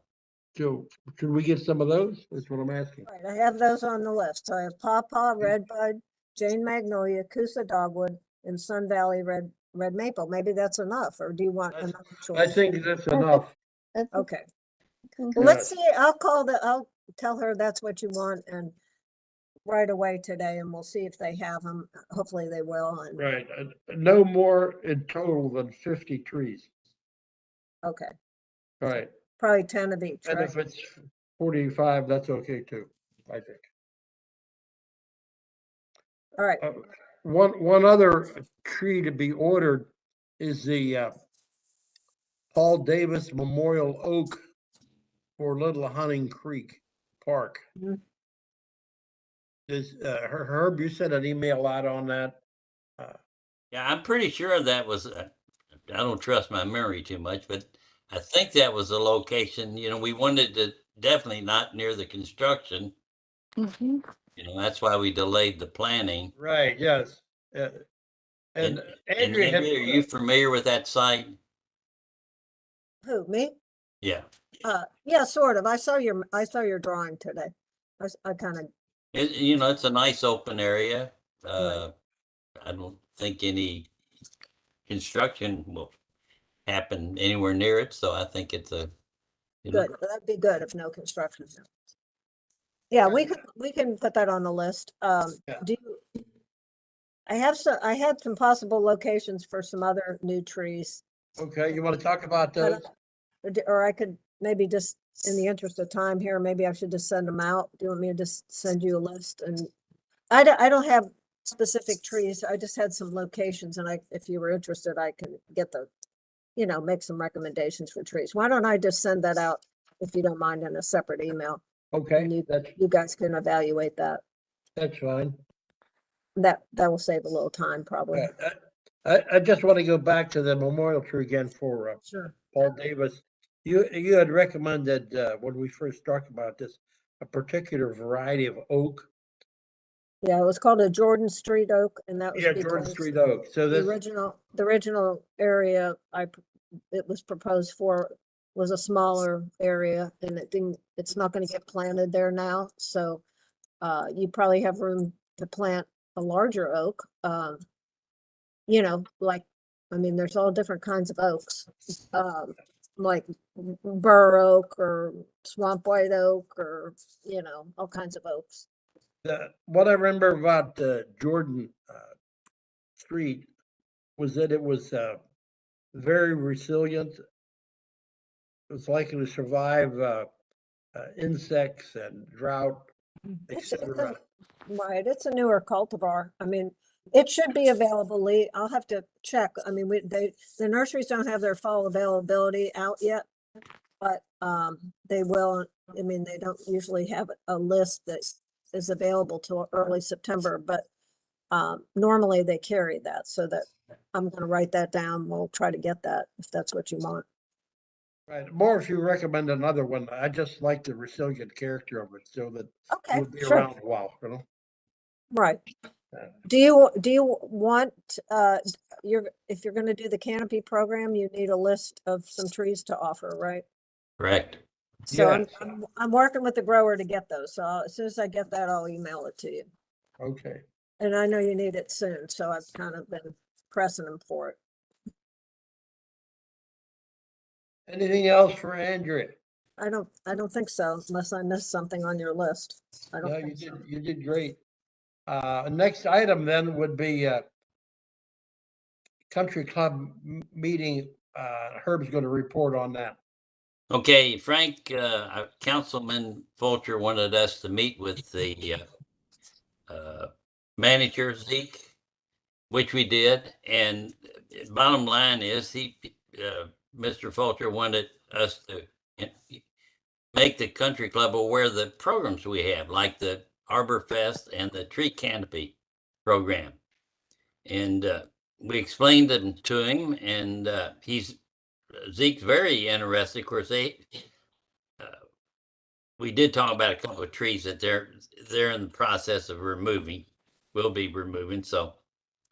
So should we get some of those? That's what I'm asking. Right, I have those on the list. So I have Pawpaw, Redbud, Jane Magnolia, Coosa Dogwood, and Sun Valley red maple. Maybe that's enough, or do you want That's- another I choice? think that's enough. that's Okay, okay. well, let's see, I'll tell her that's what you want and right away today, and we'll see if they have them. Hopefully they will, and, Right. No more in total than 50 trees. okay, Right. probably 10 of each, And right? if it's 45, that's okay too, I think. All right, One other tree to be ordered is the Paul Davis Memorial Oak for Little Hunting Creek Park. Mhm. Is Herb, you sent an email out on that? Yeah, I'm pretty sure that was, I don't trust my memory too much, but I think that was the location, we wanted to definitely not near the construction. Mhm. That's why we delayed the planning. Right, yes. And Andrea had, Andrea, are you familiar with that site? who, me? Yeah. Yeah, sort of. I saw your drawing today. I kind of, It's a nice open area. Right. I don't think any construction will happen anywhere near it, so I think it's a, good. That'd be good if no construction. Yeah, we can put that on the list. Yeah. I had some possible locations for some other new trees. okay, you want to talk about but, those? Or I could maybe just, in the interest of time here, maybe I should just send them out. Do you want me to just send you a list? And I don't have specific trees. I just had some locations, and if you were interested, I can get make some recommendations for trees. Why don't I just send that out, if you don't mind, in a separate email? Okay, And that's you guys can evaluate that. fine. That will save a little time, probably. I just want to go back to the memorial tree again for Sure. Paul Davis. You had recommended when we first talked about this, a particular variety of oak. Yeah, it was called a Jordan Street oak, and that was Yeah, Jordan because Street oak. So the this, original area it was proposed for was a smaller area, and it's not going to get planted there now. So you probably have room to plant a larger oak. There's all different kinds of oaks, like bur oak or swamp white oak, or all kinds of oaks. what I remember about Jordan Street was that it was very resilient. It was likely to survive insects and drought, etc. Right, it's a newer cultivar. It should be available, Lee. I'll have to check. The nurseries don't have their fall availability out yet, but they will. They don't usually have a list that is available till early September, but normally they carry that, so that I'm going to write that down. We'll try to get that if that's what you want. Right. More if you recommend another one. I just like the resilient character of it, so that Okay, it would be sure. around a while. Right. Yeah. Do you want, if you're gonna do the canopy program, you need a list of some trees to offer, right? Correct. So Yes. I'm working with the grower to get those. So as soon as I get that, I'll email it to you. Okay. And I know you need it soon, so I've kind of been pressing them for it. Anything else for Andrea? I don't think so, unless I missed something on your list. I No, don't you think did, so. you did great. Next item then would be country club meeting. Herb's going to report on that. Okay, Frank, Councilman Fulcher wanted us to meet with the manager, Zeke, which we did. And bottom line is Mr. Fulcher wanted us to make the country club aware of the programs we have, like the Arbor Fest and the tree canopy program. And we explained them to him, and Zeke's very interested. Of course, we did talk about a couple of trees that they're in the process of removing, will be removing. So,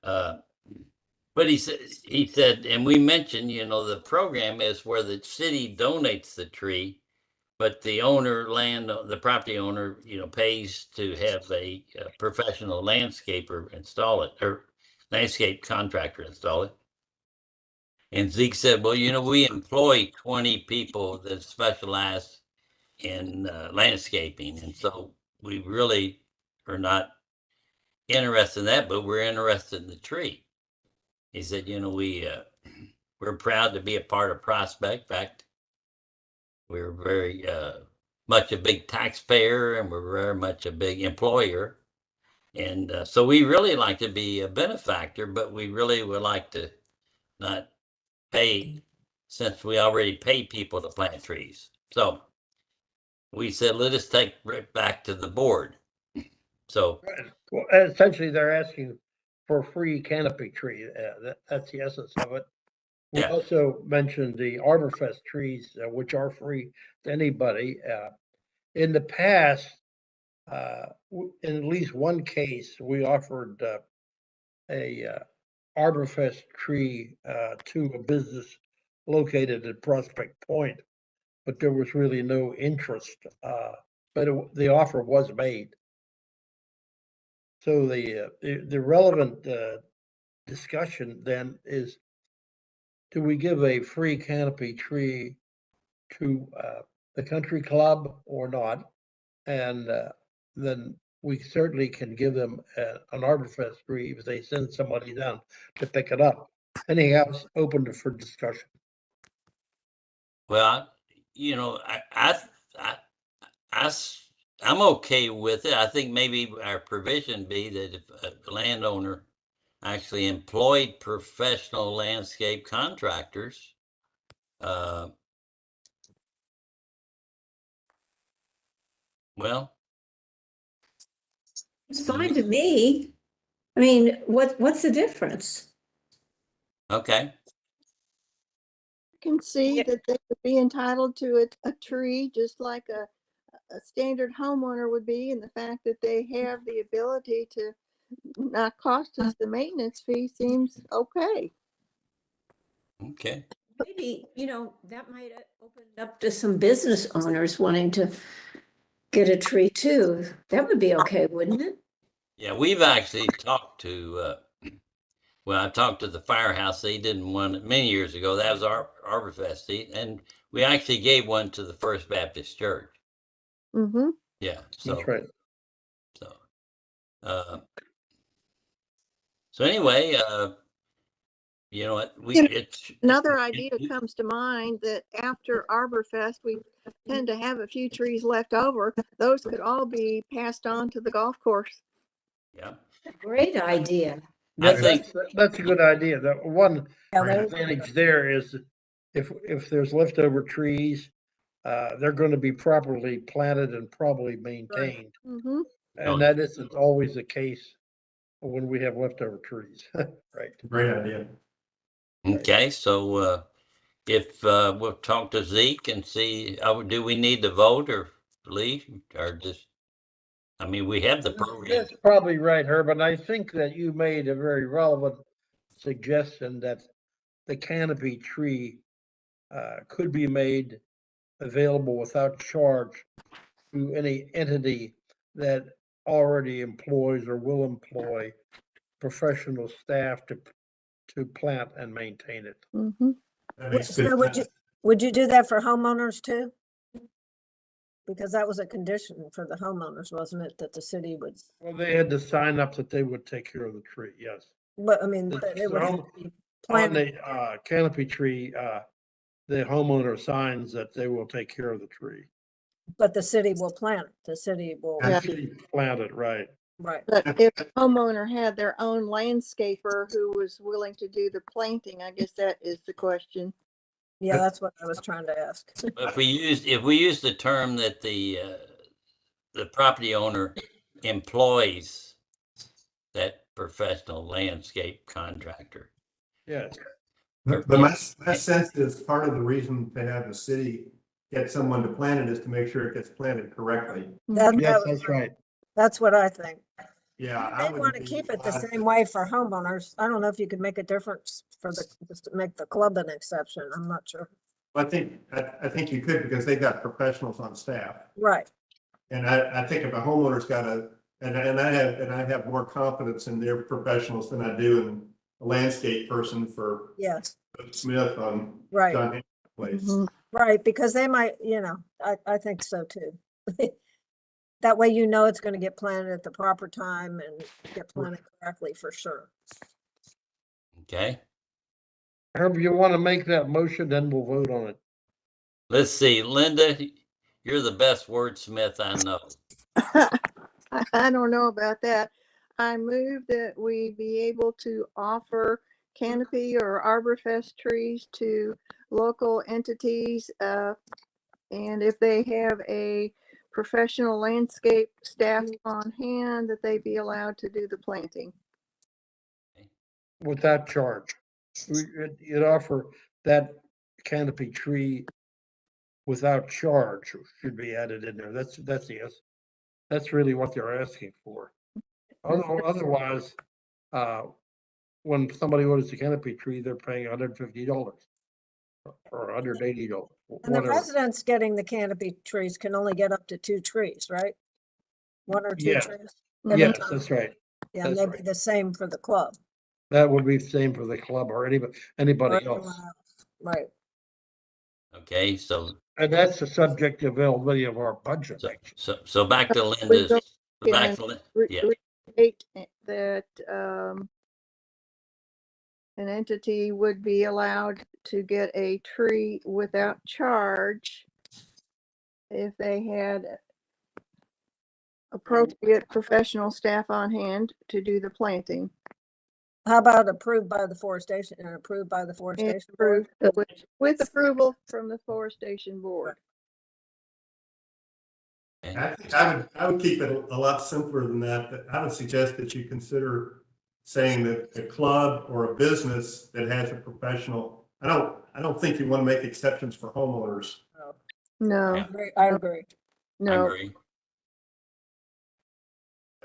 but he said, and we mentioned, the program is where the city donates the tree, but the the property owner, pays to have a professional landscaper install it, or landscape contractor install it. And Zeke said, well, we employ 20 people that specialize in landscaping. And so we really are not interested in that, but we're interested in the tree. He said, we're proud to be a part of Prospect. In fact, we're very much a big taxpayer, and we're very much a big employer. And so we really like to be a benefactor, but we really would like to not pay, since we already pay people to plant trees. So we said, let us take it back to the board. So, Well, essentially, they're asking for a free canopy tree. That's the essence of it. We Yeah. also mentioned the Arborfest trees, which are free to anybody. In the past, in at least one case, we offered a Arborfest tree to a business located at Prospect Point, but there was really no interest. But the offer was made. So the relevant discussion then is, do we give a free canopy tree to the country club or not? And then we certainly can give them an Arborfest tree if they send somebody down to pick it up. Anything else open for discussion? well, I'm okay with it. I think maybe our provision be that if a landowner actually employed professional landscape contractors, well, It's fine to me. I mean, what's the difference? okay. Can see Yeah. that they would be entitled to a tree just like a standard homeowner would be, and the fact that they have the ability to not cost us the maintenance fee seems okay. Okay. Maybe, that might open up to some business owners wanting to get a tree too. That would be okay, wouldn't it? Yeah, we've actually talked to, well, I talked to the firehouse. They didn't want it many years ago. That was our Arborfest, and we actually gave one to the First Baptist Church. Mm-hmm. Yeah. That's right. So, so anyway, you know what? Another idea comes to mind that after Arborfest, we tend to have a few trees left over. Those could all be passed on to the golf course. Yeah. Great idea. I think That's a good idea. The one Yeah, there's- advantage there is if there's leftover trees, they're going to be properly planted and probably maintained. Mm-hmm. And that isn't always the case when we have leftover trees. Right. Great idea. okay. So if we'll talk to Zeke and see, do we need to vote or leave, or just? I mean, we have the program. That's probably right, Herb. And I think that you made a very relevant suggestion that the canopy tree could be made available without charge to any entity that already employs or will employ professional staff to plant and maintain it. Mm-hmm. That makes good So sense. would you do that for homeowners too? Because that was a condition for the homeowners, wasn't it, that the city would, Well, they had to sign up that they would take care of the tree, yes. but I mean, The- but it would have so to be On planted. the canopy tree, the homeowner signs that they will take care of the tree. But the city will plant, the city will, Yeah. The city planted, right. right. But if the homeowner had their own landscaper who was willing to do the planting, I guess that is the question. Yeah, that's what I was trying to ask. If we use the term that the property owner employs that professional landscape contractor. Yes. But my sense is part of the reason to have the city get someone to plant it is to make sure it gets planted correctly. That Yes, was that's right. That's what I think. Yeah, You I may would want to keep it the same way for homeowners. I don't know if you could make a difference for just to make the club an exception. I'm not sure. I think you could because they've got professionals on staff. Right. And I think if a homeowner's got I have more confidence in their professionals than I do in a landscape person for Yes. Smith on Right. John Hancock Place. Mhm. Right. Because they might, I think so too. That way, it's going to get planted at the proper time and get planted correctly for sure. Okay, However you want to make that motion, then we'll vote on it. let's see, Linda, you're the best wordsmith I know. I don't know about that. I move that we be able to offer canopy or arborfest trees to local entities. And if they have a professional landscape staff on hand, that they be allowed to do the planting. Without charge. You'd offer that canopy tree without charge should be added in there. That's yes. That's really what they're asking for. Otherwise, when somebody orders a canopy tree, they're paying $150 or $180, And the whatever. residents getting the canopy trees can only get up to 2 trees, right? 1 or 2 Yes. trees. at a Yes, time. that's right. Yeah, and that's they'd right. be the same for the club. That would be the same for the club or or anybody anyone else. Right. Okay, so, And that's the subject of availability of our budget. so back to We Linda's, go back and to, yeah, Restate that an entity would be allowed to get a tree without charge if they had appropriate professional staff on hand to do the planting. How about approved by the forestation and approved by the And forestation board? approved with approval from the forestation board. I think I would keep it a lot simpler than that. But I would suggest that you consider saying that a club or a business that has a professional. I don't think you want to make exceptions for homeowners. No, Yeah. I agree. I no, agree.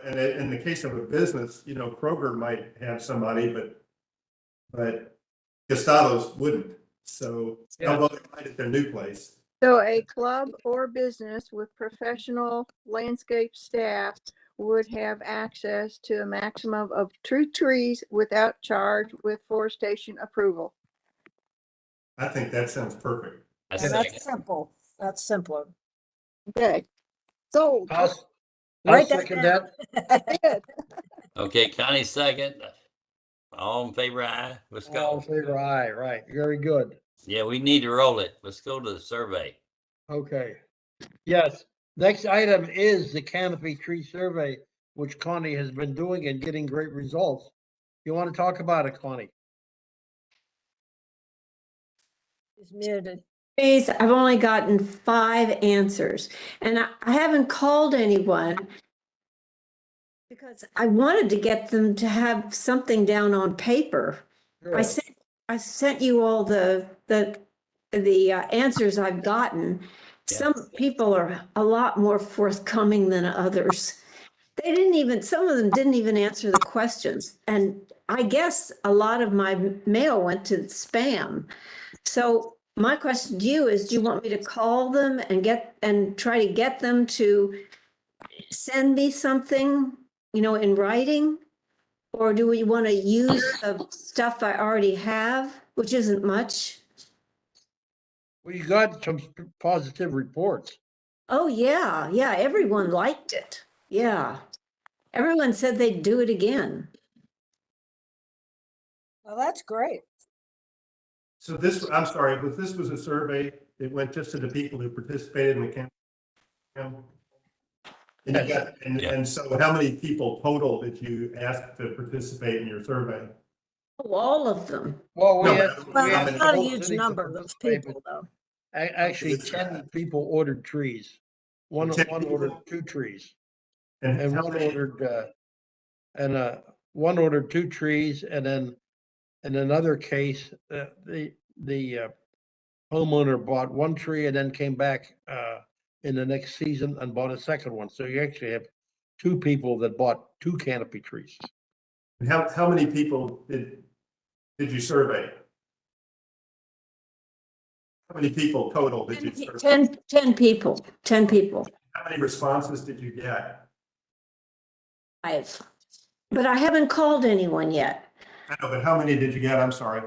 And in the case of a business, Kroger might have somebody, but Gustavos wouldn't. So although they might at their new place. so a club or business with professional landscape staff would have access to a maximum of 2 trees without charge with forestation approval. I think that sounds perfect. I And second. that's simple. That's simpler. Okay, sold. I'll Write that second down. that. I did. Okay, Connie second. All in favor, aye. Let's All in go. favor, aye, right. Very good. Yeah, we need to roll it. Let's go to the survey. Okay. Yes, next item is the canopy tree survey, which Connie has been doing and getting great results. You want to talk about it, Connie? It's muted. Please, I've only gotten 5 answers and I haven't called anyone because I wanted to get them to have something down on paper. Sure. I sent you all the answers I've gotten. Yeah. Some people are a lot more forthcoming than others. Some of them didn't even answer the questions. And I guess a lot of my mail went to spam. So my question to you is, do you want me to call them and try to get them to send me something, in writing? Or do we want to use the stuff I already have, which isn't much? Well, you got some positive reports. Oh, yeah, everyone liked it. Yeah. Everyone said they'd do it again. Well, that's great. So I'm sorry, but this was a survey. It went just to the people who participated in the campaign. And you got, and so how many people total did you ask to participate in your survey? Oh, all of them. Well, No, we Well, how had it's many- not a whole huge city number of participated. people, though. Actually, 10 people ordered trees. One 10 people? ordered 2 trees. And how one many, ordered, one ordered 2 trees, and then in another case, the homeowner bought 1 tree and then came back in the next season and bought a second one. So you actually have 2 people that bought 2 canopy trees. how many people did you survey? How many people total did you survey? 10 people, 10 people. How many responses did you get? 5. But I haven't called anyone yet. I know, but how many did you get? I'm sorry.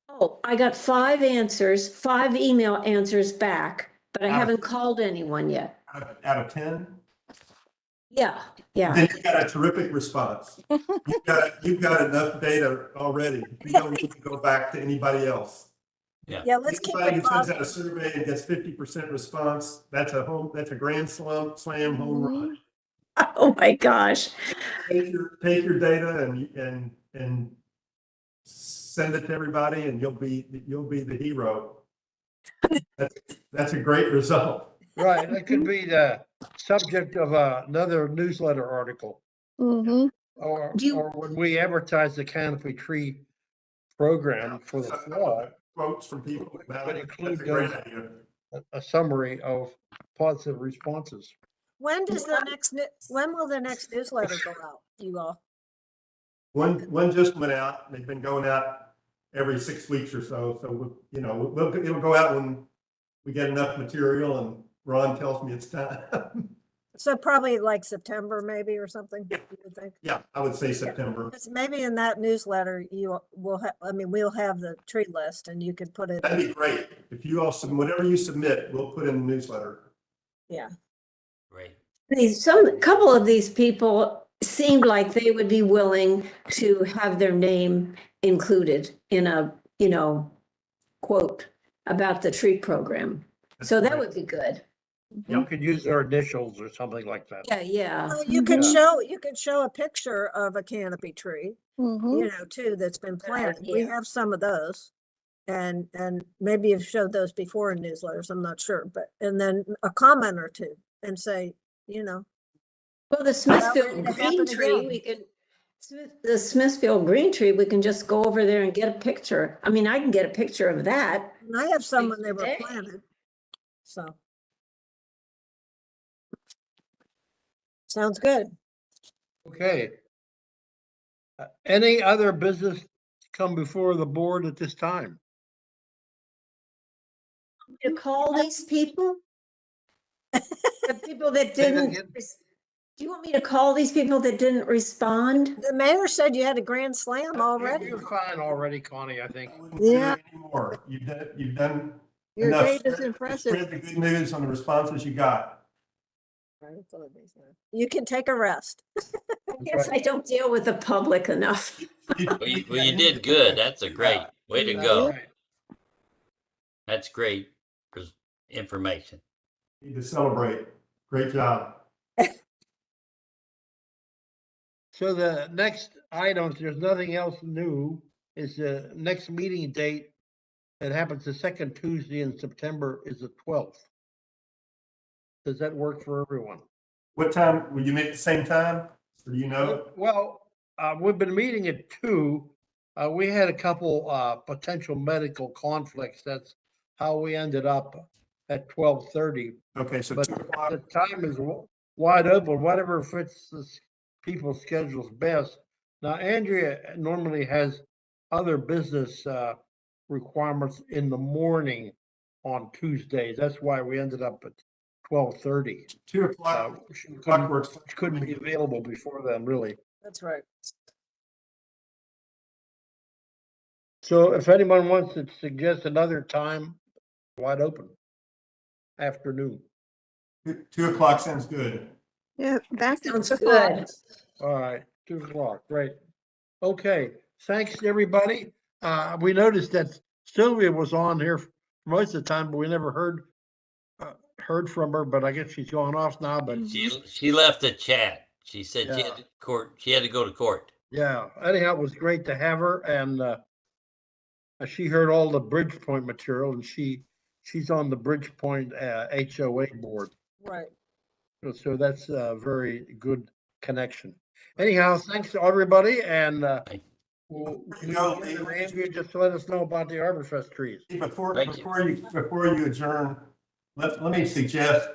Oh, I got 5 answers, 5 email answers back, but I Out of- haven't called anyone yet. Out of 10? Yeah, yeah. Then you got a terrific response. You've got enough data already. You don't need to go back to anybody else. Yeah, let's keep Anybody it who sends out a positive. survey and gets 50% response, that's a grand slam home run. Oh my gosh. Take your data and send it to everybody, and you'll be the hero. That's a great result. Right, that could be the subject of another newsletter article. Mm-hmm. Or Do you- or when we advertise the canopy tree program for the fall, Quotes from people about But it. include That's a great those- idea. a summary of positive responses. When will the next newsletter go out, you all? One just went out. They've been going out every 6 weeks or so. So it'll go out when we get enough material and Ron tells me it's time. So probably like September maybe or something, you would think? Yeah, I would say September. Because maybe in that newsletter, you will have, we'll have the tree list and you could put it, That'd be great. If you all whatever you submit, we'll put in the newsletter. yeah. Great. Couple of these people seemed like they would be willing to have their name included in a, quote about the tree program. So that would be good. You could use their initials or something like that. Yeah, yeah. Well, you could Yeah. show a picture of a canopy tree, Mm-hmm. too, that's been planted. We idea. have some of those. And maybe you've showed those before in newsletters, I'm not sure, and then a comment or 2 and say, Well, the ready Smithfield to green happen tree, again. the Smithfield green tree, we can just go over there and get a picture. I mean, I can get a picture of that. and I have some when they were today. planted. So. Sounds good. Okay. Any other business come before the board at this time? To call these people? The people that Say that didn't, again? do you want me to call these people that didn't respond? The mayor said you had a grand slam already. You're fine already, Connie, I think. I wouldn't do it Yeah. anymore. You've done Your enough. data's impressive. Spread the good news on the responses you got. You can take a rest. I guess I don't deal with the public enough. Well, you did good. That's a great way to That's go. right. That's great information. Need to celebrate. Great job. So the next item, if there's nothing else new, is the next meeting date that happens the second Tuesday in September is the 12th. Does that work for everyone? What time, will you meet at the same time? Or do you know? Well, we've been meeting at 2. We had a couple potential medical conflicts. That's how we ended up at 12:30. Okay, so But 2 o'clock. the time is wide open, whatever fits the people's schedules best. Now, Andrea normally has other business requirements in the morning on Tuesdays. That's why we ended up at 12:30. 2 o'clock. She 2 o'clock works. couldn't be available before then, really. That's right. So if anyone wants to suggest another time, wide open. Afternoon. 2 o'clock sounds good. Yeah, back to Sounds the good. All right, 2 o'clock, great. Okay, thanks, everybody. We noticed that Sylvia was on here for most of the time, but we never heard from her, but I guess she's gone off now, but She left a chat. She said she Yeah. had to court. She had to go to court. yeah, anyhow, it was great to have her, and she heard all the Bridgepoint material, and she's on the Bridgepoint HOA board. Right. So that's a very good connection. Anyhow, thanks to everybody and Thank- Andrea, just let us know about the Arbor Fest trees. Before, Thank you. before you adjourn, let me suggest,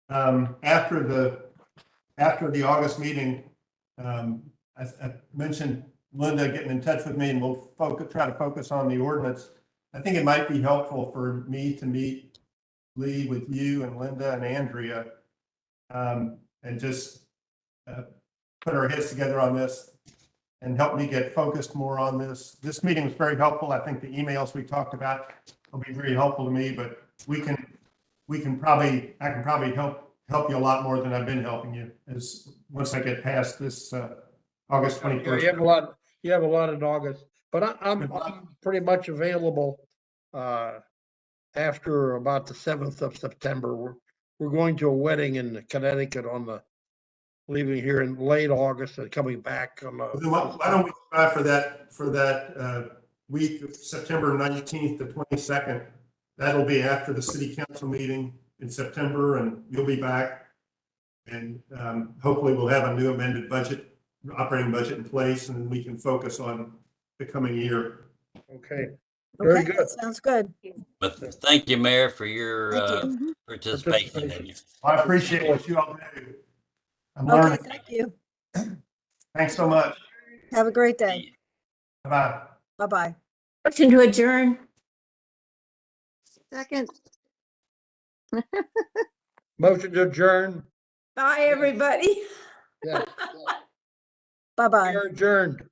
after the August meeting, I mentioned Linda getting in touch with me and we'll try to focus on the ordinance. I think it might be helpful for me to meet Lee with you and Linda and Andrea, and just put our heads together on this and help me get focused more on this. This meeting was very helpful. I think the emails we talked about will be very helpful to me, but I can probably help you a lot more than I've been helping you once I get past this, August 21st. You have a lot in August, but I'm pretty much available, after about the 7th of September. We're going to a wedding in Connecticut leaving here in late August and coming back on Why don't we try for that week of September 19th to 22nd? That'll be after the city council meeting in September, and you'll be back. And hopefully we'll have a new amended operating budget in place, and we can focus on the coming year. Okay, very Okay, good. sounds good. But thank you, Mayor, for your Thank you. participation. in it. I appreciate what you all do. I'm Okay, learning. thank you. Thanks so much. Have a great day. Bye-bye. Bye-bye. Motion to adjourn. Second. Motion to adjourn. Bye, everybody. Yeah. Bye-bye. We are adjourned.